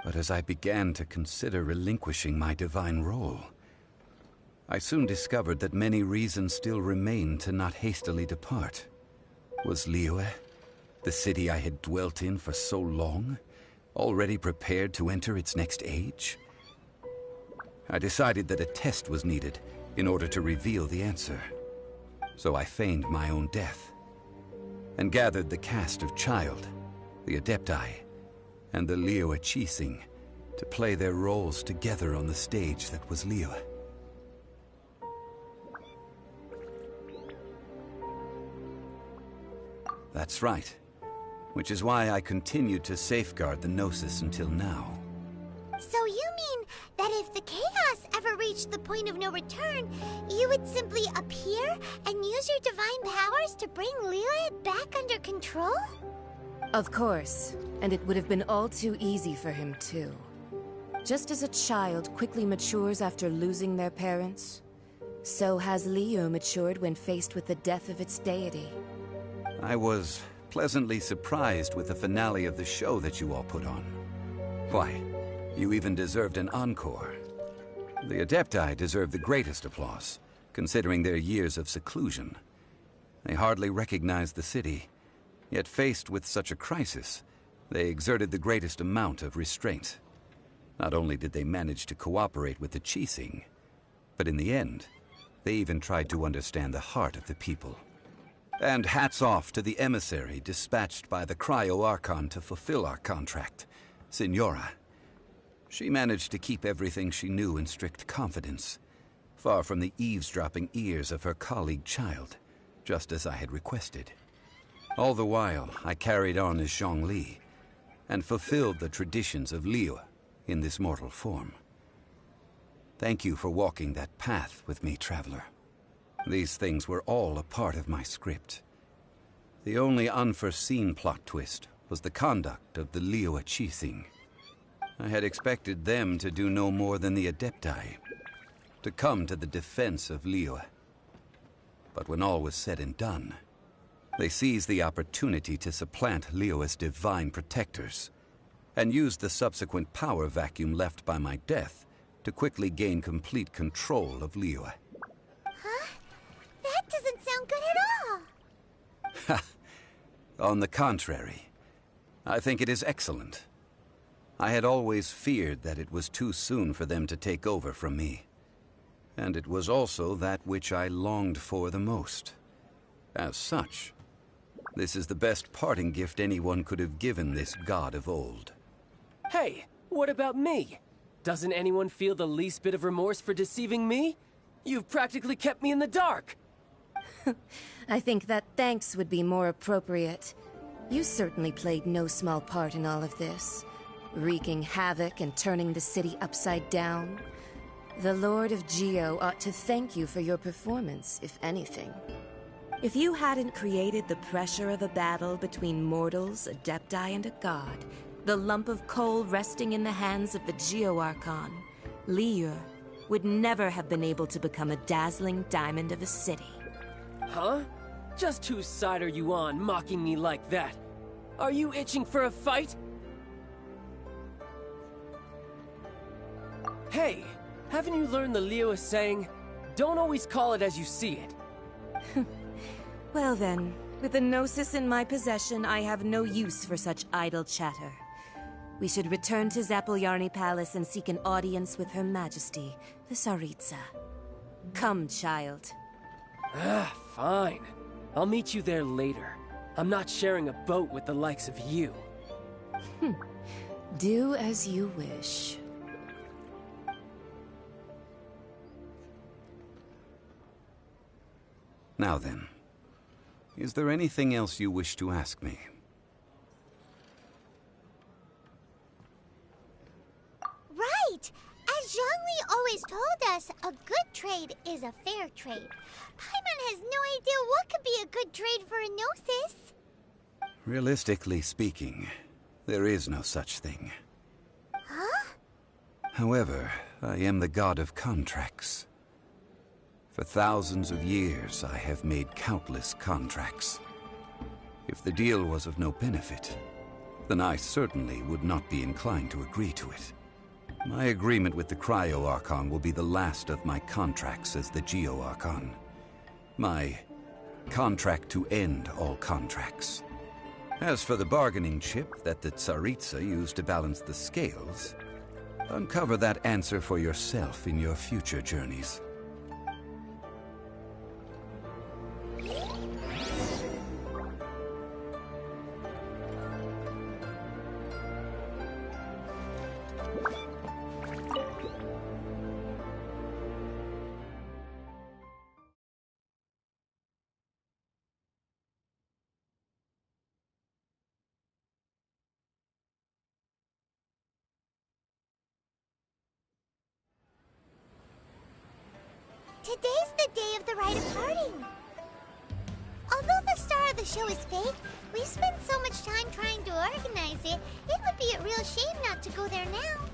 But as I began to consider relinquishing my divine role, I soon discovered that many reasons still remained to not hastily depart. Was Liyue, the city I had dwelt in for so long, already prepared to enter its next age? I decided that a test was needed in order to reveal the answer. So I feigned my own death, and gathered the cast of Child, the Adepti, and the Liyue Qixing to play their roles together on the stage that was Liyue. That's right. Which is why I continued to safeguard the Gnosis until now. So you mean that if the chaos ever reached the point of no return, you would simply appear and use your divine powers to bring Liyue back under control? Of course, and it would have been all too easy for him too. Just as a child quickly matures after losing their parents, so has Liyue matured when faced with the death of its deity. I was pleasantly surprised with the finale of the show that you all put on. Why, you even deserved an encore. The Adepti deserve the greatest applause, considering their years of seclusion. They hardly recognized the city, yet faced with such a crisis, they exerted the greatest amount of restraint. Not only did they manage to cooperate with the Qixing, but in the end, they even tried to understand the heart of the people. And hats off to the emissary dispatched by the Cryo-Archon to fulfill our contract, Signora. She managed to keep everything she knew in strict confidence, far from the eavesdropping ears of her colleague Child, just as I had requested. All the while, I carried on as Zhongli, and fulfilled the traditions of Liyue in this mortal form. Thank you for walking that path with me, Traveler. These things were all a part of my script. The only unforeseen plot twist was the conduct of the Liyue Qixing. I had expected them to do no more than the Adepti, to come to the defense of Liyue. But when all was said and done, they seized the opportunity to supplant Liyue's divine protectors, and used the subsequent power vacuum left by my death to quickly gain complete control of Liyue. Huh? That doesn't sound good at all! Ha! On the contrary, I think it is excellent. I had always feared that it was too soon for them to take over from me. And it was also that which I longed for the most. As such, this is the best parting gift anyone could have given this god of old. Hey, what about me? Doesn't anyone feel the least bit of remorse for deceiving me? You've practically kept me in the dark! I think that thanks would be more appropriate. You certainly played no small part in all of this, wreaking havoc and turning the city upside down. The Lord of Geo ought to thank you for your performance, if anything. If you hadn't created the pressure of a battle between mortals, Adepti, and a god, the lump of coal resting in the hands of the Geo Archon, Liyue, would never have been able to become a dazzling diamond of a city. Huh? Just whose side are you on, mocking me like that? Are you itching for a fight? Hey, haven't you learned the Liyue saying, don't always call it as you see it? Well then, with the Gnosis in my possession, I have no use for such idle chatter. We should return to Zapoljarny Palace and seek an audience with Her Majesty, the Tsaritsa. Come, child. Fine. I'll meet you there later. I'm not sharing a boat with the likes of you. Do as you wish. Now then, is there anything else you wish to ask me? Right! As Zhongli always told us, a good trade is a fair trade. Paimon has no idea what could be a good trade for a Gnosis. Realistically speaking, there is no such thing. Huh? However, I am the god of contracts. For thousands of years, I have made countless contracts. If the deal was of no benefit, then I certainly would not be inclined to agree to it. My agreement with the Cryo Archon will be the last of my contracts as the Geo Archon. My contract to end all contracts. As for the bargaining chip that the Tsaritsa used to balance the scales, uncover that answer for yourself in your future journeys. Today's the day of the rite of parting. Although the star of the show is fake, we've spent so much time trying to organize it, it would be a real shame not to go there now.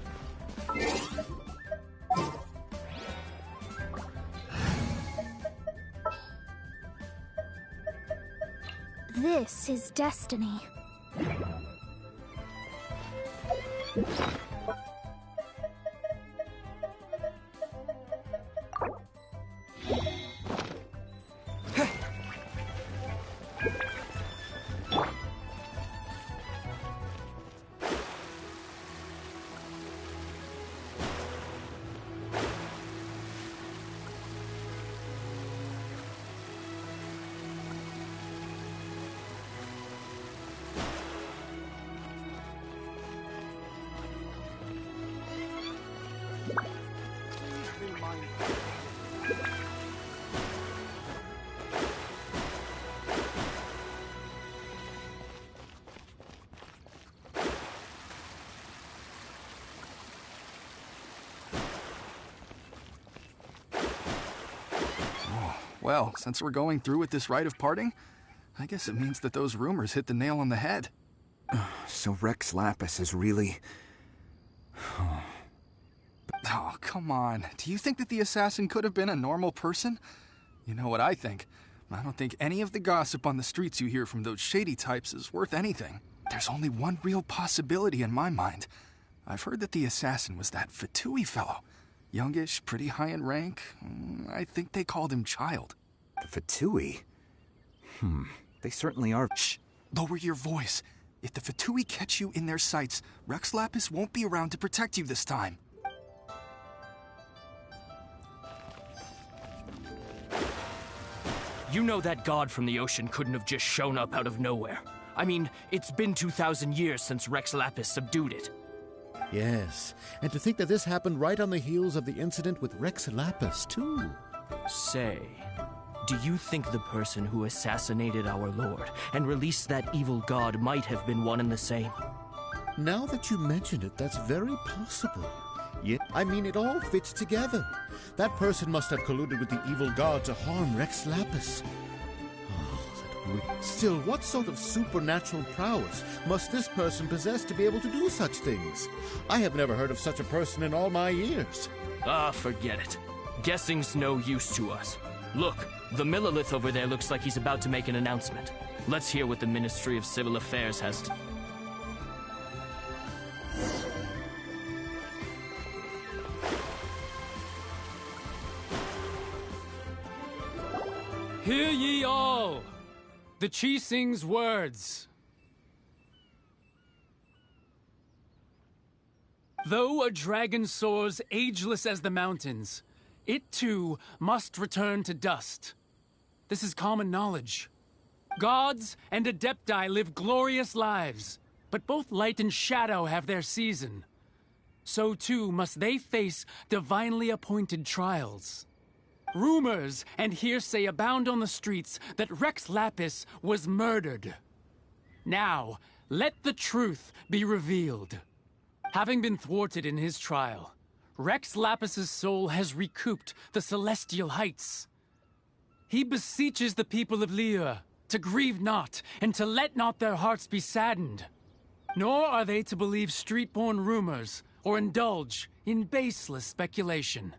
This is destiny. Well, since we're going through with this rite of parting, I guess it means that those rumors hit the nail on the head. So Rex Lapis is really... Oh, come on. Do you think that the assassin could have been a normal person? You know what I think. I don't think any of the gossip on the streets you hear from those shady types is worth anything. There's only one real possibility in my mind. I've heard that the assassin was that Fatui fellow. Youngish, pretty high in rank. I think they called him Child. The Fatui? They certainly are... Shh! Lower your voice. If the Fatui catch you in their sights, Rex Lapis won't be around to protect you this time. You know that god from the ocean couldn't have just shown up out of nowhere. I mean, it's been 2,000 years since Rex Lapis subdued it. Yes, and to think that this happened right on the heels of the incident with Rex Lapis, too. Say, do you think the person who assassinated our lord and released that evil god might have been one and the same? Now that you mention it, that's very possible. Yeah, I mean, it all fits together. That person must have colluded with the evil god to harm Rex Lapis. Still, what sort of supernatural prowess must this person possess to be able to do such things? I have never heard of such a person in all my years. Forget it. Guessing's no use to us. Look, the Millilith over there looks like he's about to make an announcement. Let's hear what the Ministry of Civil Affairs has to... Hear ye all! The Qixing's words. Though a dragon soars ageless as the mountains, it too must return to dust. This is common knowledge. Gods and Adepti live glorious lives, but both light and shadow have their season. So too must they face divinely appointed trials. Rumors and hearsay abound on the streets that Rex Lapis was murdered. Now, let the truth be revealed. Having been thwarted in his trial, Rex Lapis's soul has recouped the celestial heights. He beseeches the people of Liyue to grieve not and to let not their hearts be saddened. Nor are they to believe street-born rumors or indulge in baseless speculation.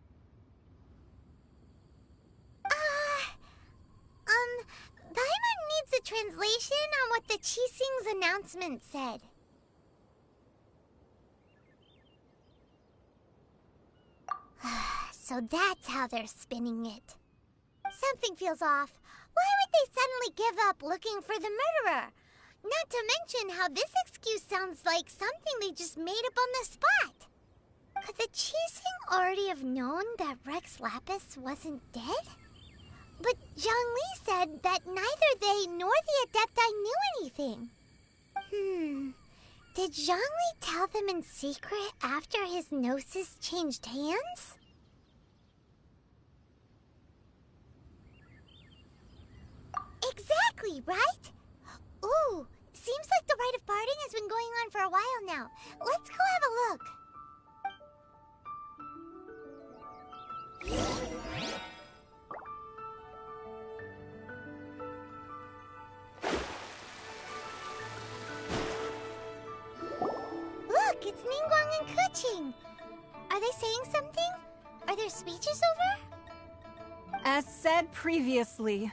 Paimon needs a translation on what the Qixing's announcement said. So that's how they're spinning it. Something feels off. Why would they suddenly give up looking for the murderer? Not to mention how this excuse sounds like something they just made up on the spot. Could the Qixing already have known that Rex Lapis wasn't dead? But Zhongli said that neither they nor the Adepti knew anything. Did Zhongli tell them in secret after his gnosis changed hands? Exactly, right? Ooh, seems like the rite of parting has been going on for a while now. Let's go have a look. Look, it's Ningguang and Keqing. Are they saying something? Are their speeches over? As said previously,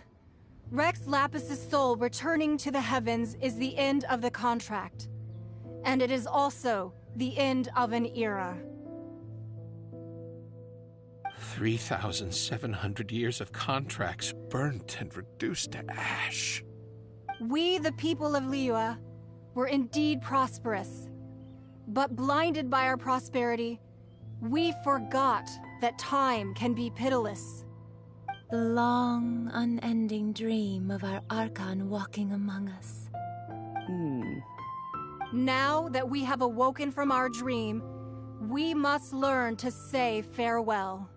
Rex Lapis's soul returning to the heavens is the end of the contract. And it is also the end of an era. 3,700 years of contracts burnt and reduced to ash. We, the people of Liyue, were indeed prosperous. But blinded by our prosperity, we forgot that time can be pitiless. The long, unending dream of our Archon walking among us. Now that we have awoken from our dream, we must learn to say farewell.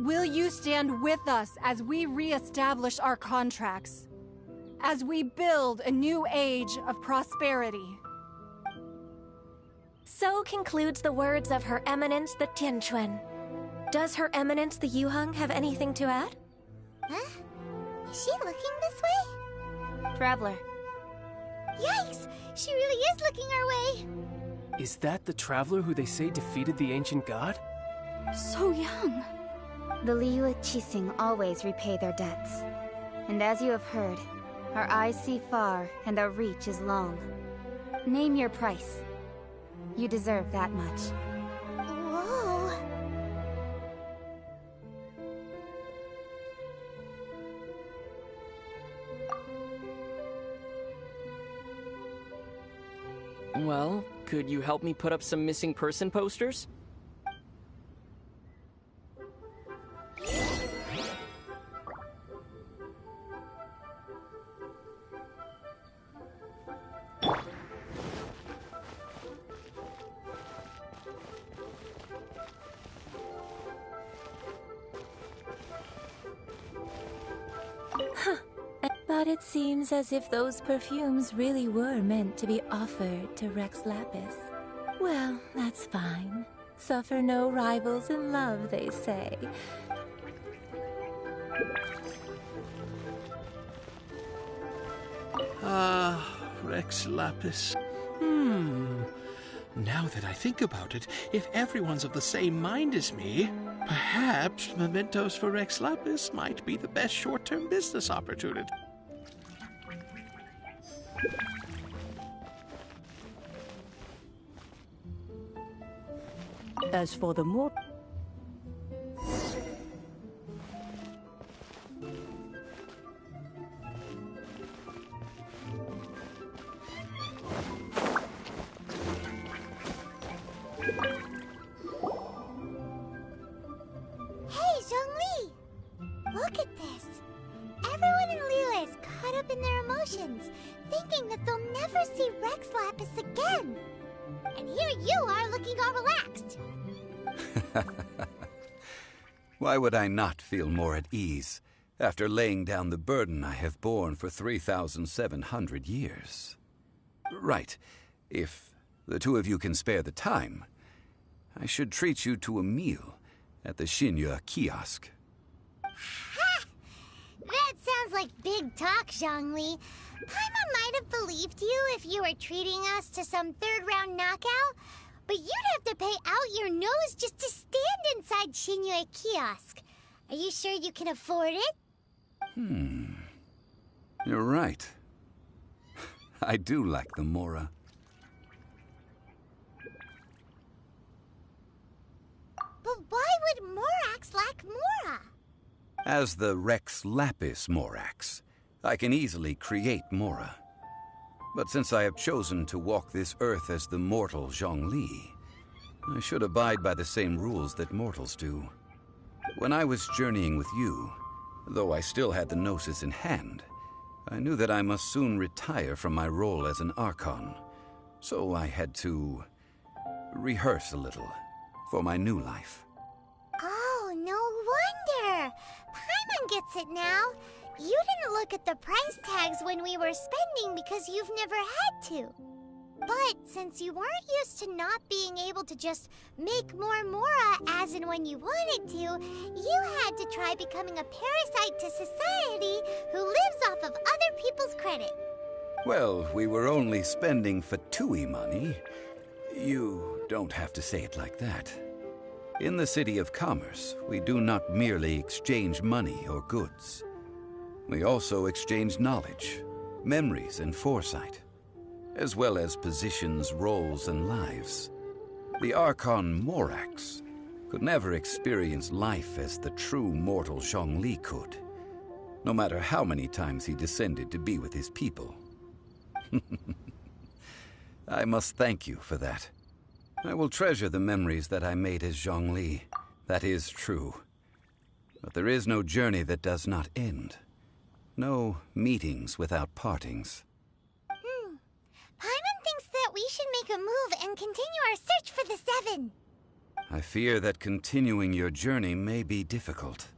Will you stand with us as we re-establish our contracts? As we build a new age of prosperity? So concludes the words of Her Eminence the Tianquan. Does Her Eminence the Yuheng have anything to add? Huh? Is she looking this way? traveler. Yikes! She really is looking our way! Is that the traveler who they say defeated the ancient god? So young. The Liyue Qixing always repay their debts. And as you have heard, our eyes see far and our reach is long. Name your price. You deserve that much. Whoa! Well, could you help me put up some missing person posters? But it seems as if those perfumes really were meant to be offered to Rex Lapis. Well, that's fine. Suffer no rivals in love, they say. Rex Lapis. Now that I think about it, if everyone's of the same mind as me, perhaps mementos for Rex Lapis might be the best short-term business opportunity. As for the more... Hey, Zhongli! Look at this! Everyone in Liyue is caught up in their emotions, thinking that they'll never see Rex Lapis again. And here you are looking all relaxed. Why would I not feel more at ease after laying down the burden I have borne for 3,700 years? Right. If the two of you can spare the time, I should treat you to a meal at the Xinyue kiosk. Ha! That sounds like big talk, Zhongli. Paimon might have believed you if you were treating us to some third-round knockout, but you'd have to pay out your nose just to stand inside Xinyue kiosk. Are you sure you can afford it? You're right. I do like the Mora. But why would Morax lack Mora? As the Rex Lapis Morax, I can easily create Mora. But since I have chosen to walk this earth as the mortal Zhongli, I should abide by the same rules that mortals do. When I was journeying with you, though I still had the Gnosis in hand, I knew that I must soon retire from my role as an Archon, so I had to rehearse a little for my new life. Oh, no wonder! Paimon gets it now. You didn't look at the price tags when we were spending because you've never had to. But since you weren't used to not being able to just make more Mora as and when you wanted to, you had to try becoming a parasite to society who lives off of other people's credit. Well, we were only spending Fatui money. You don't have to say it like that. In the City of Commerce, we do not merely exchange money or goods. We also exchange knowledge, memories, and foresight, as well as positions, roles, and lives. The Archon Morax could never experience life as the true mortal Zhongli could, no matter how many times he descended to be with his people. I must thank you for that. I will treasure the memories that I made as Zhongli. That is true. But there is no journey that does not end. No meetings without partings. Paimon thinks that we should make a move and continue our search for the Seven. I fear that continuing your journey may be difficult.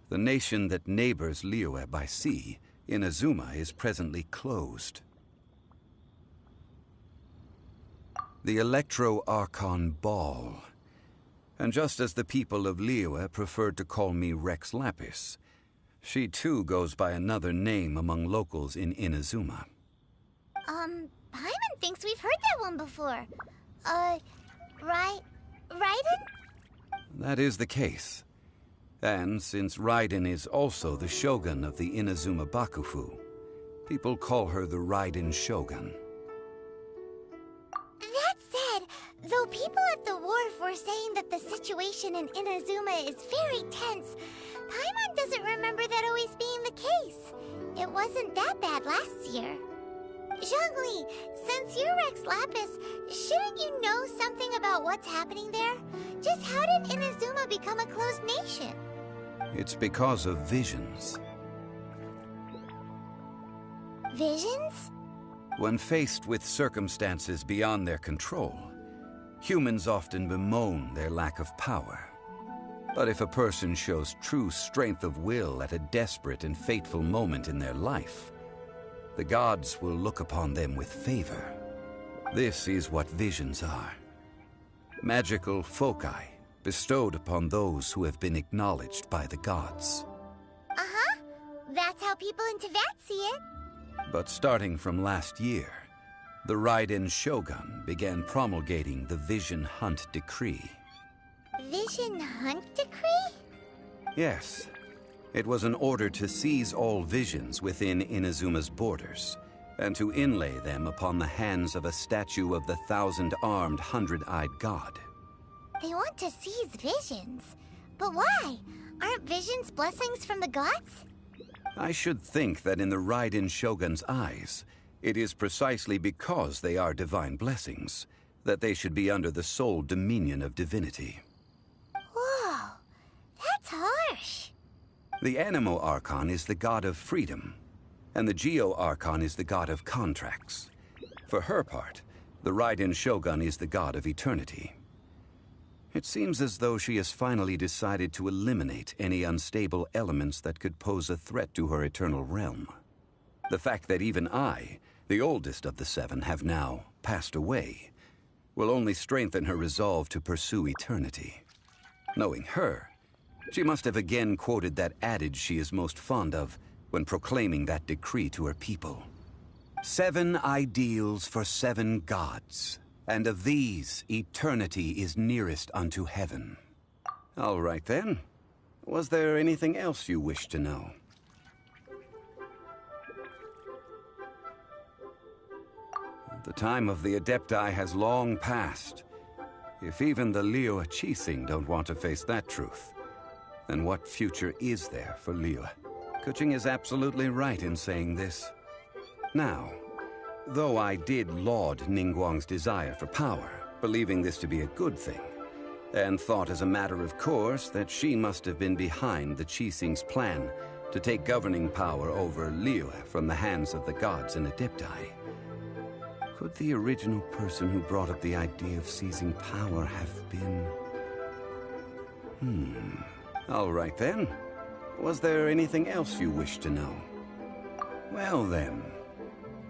The nation that neighbors Liyue by sea, Inazuma, is presently closed. The Electro-Archon Ball. And just as the people of Liyue preferred to call me Rex Lapis, She too goes by another name among locals in Inazuma. Paimon thinks we've heard that one before. Raiden? That is the case. And since Raiden is also the shogun of the Inazuma Bakufu, people call her the Raiden Shogun. That said, though people at the wharf were saying that the situation in Inazuma is very tense, Paimon doesn't remember that always being the case. It wasn't that bad last year. Zhongli, since you're Rex Lapis, shouldn't you know something about what's happening there? Just how did Inazuma become a closed nation? It's because of visions. Visions? When faced with circumstances beyond their control, humans often bemoan their lack of power. But if a person shows true strength of will at a desperate and fateful moment in their life, the gods will look upon them with favor. This is what visions are. Magical foci bestowed upon those who have been acknowledged by the gods. Uh-huh. That's how people in Teyvat see it. But starting from last year, the Raiden Shogun began promulgating the Vision Hunt Decree. Vision Hunt Decree? Yes. It was an order to seize all visions within Inazuma's borders, and to inlay them upon the hands of a statue of the thousand-armed, hundred-eyed god. They want to seize visions. But why? Aren't visions blessings from the gods? I should think that in the Raiden Shogun's eyes, it is precisely because they are divine blessings that they should be under the sole dominion of divinity. Whoa, that's harsh. The Anemo Archon is the god of freedom, and the Geo Archon is the god of contracts. For her part, the Raiden Shogun is the god of eternity. It seems as though she has finally decided to eliminate any unstable elements that could pose a threat to her eternal realm. The fact that even I, the oldest of the seven, have now passed away, will only strengthen her resolve to pursue eternity. Knowing her, she must have again quoted that adage she is most fond of when proclaiming that decree to her people. 7 ideals for 7 gods, and of these, eternity is nearest unto heaven. All right then. Was there anything else you wished to know? The time of the Adepti has long passed. If even the Liyue Qixing don't want to face that truth, then what future is there for Liyue? Kuching is absolutely right in saying this. Now, though I did laud Ningguang's desire for power, believing this to be a good thing, and thought as a matter of course that she must have been behind the Qixing's plan to take governing power over Liyue from the hands of the gods and Adepti, could the original person who brought up the idea of seizing power have been... All right then. Was there anything else you wished to know? Well then,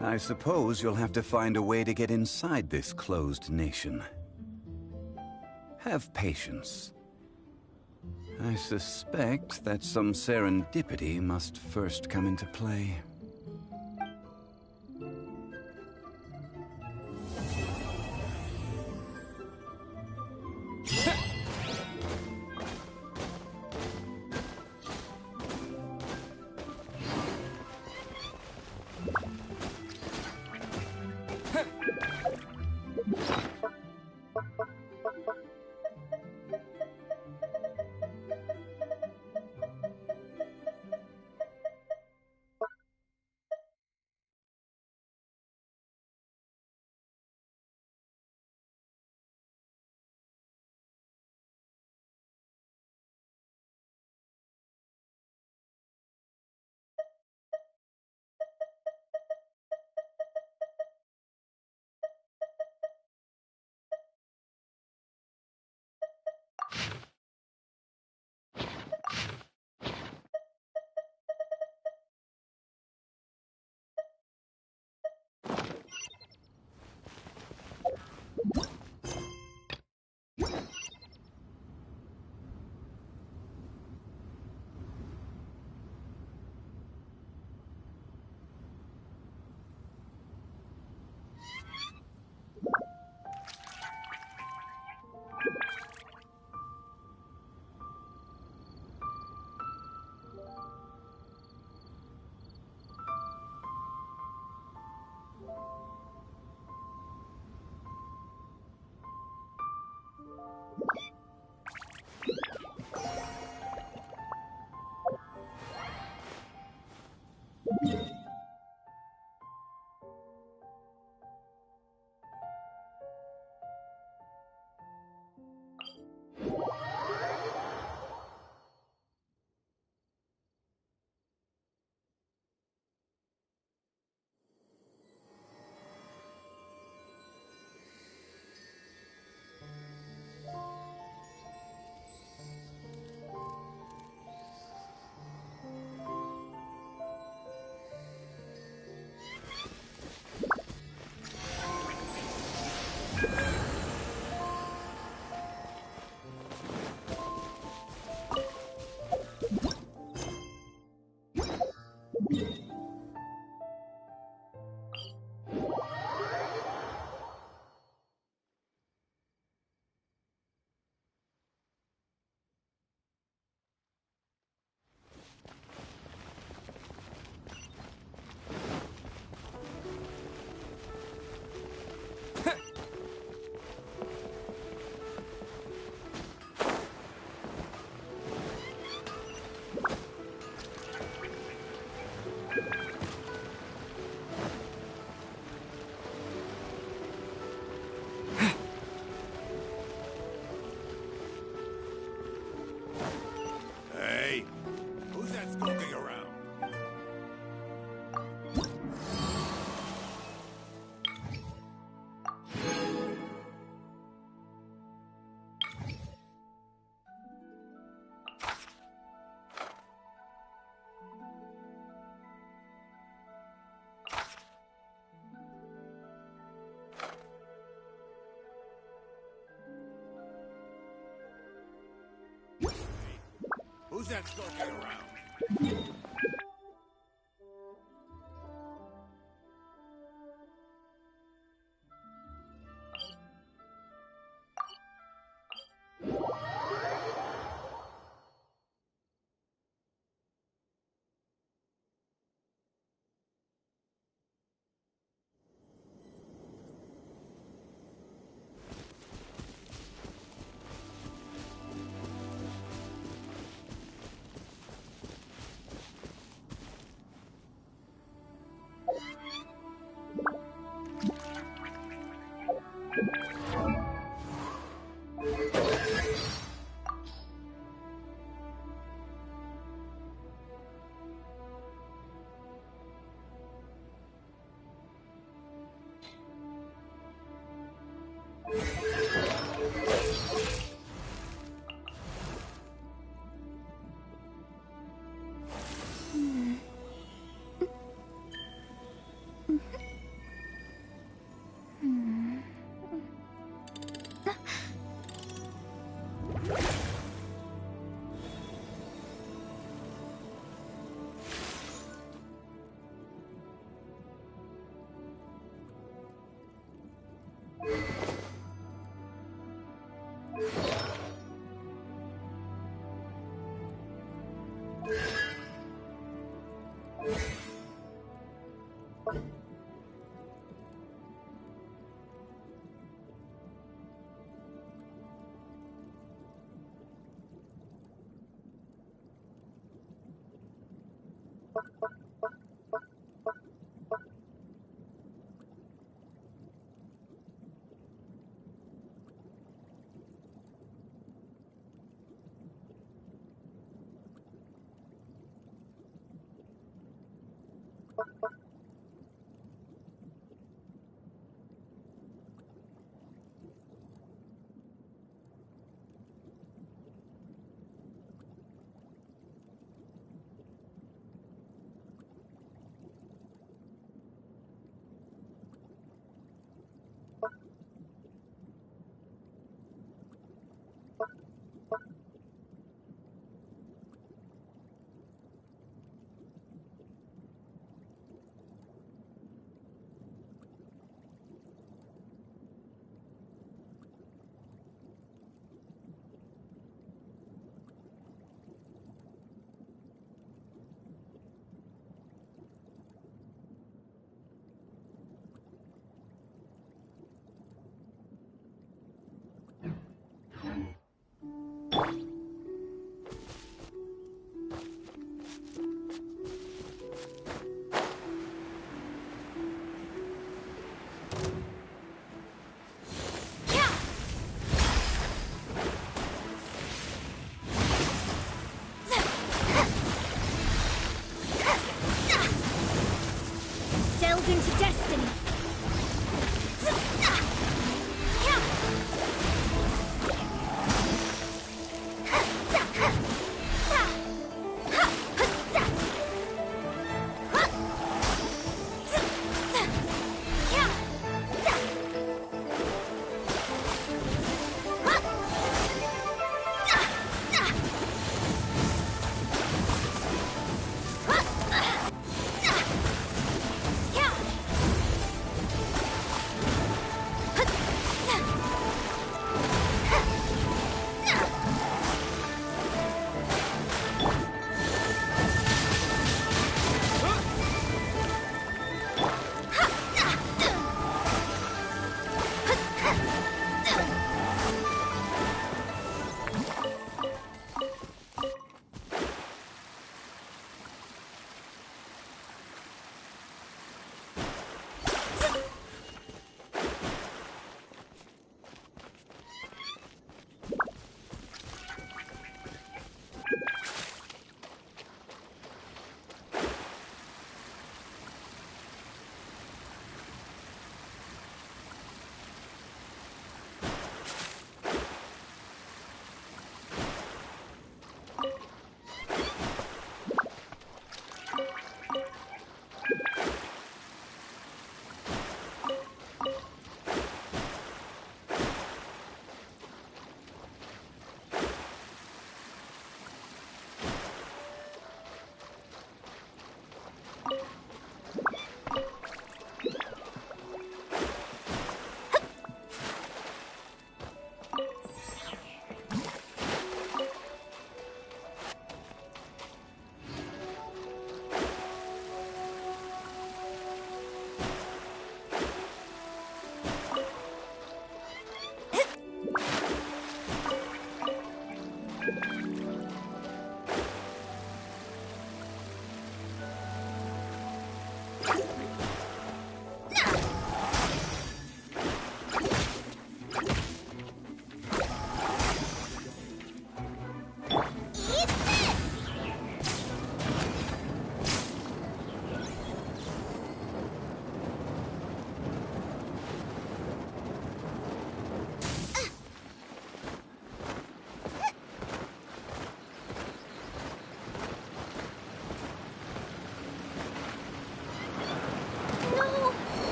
I suppose you'll have to find a way to get inside this closed nation. Have patience. I suspect that some serendipity must first come into play. Who's that skulking around?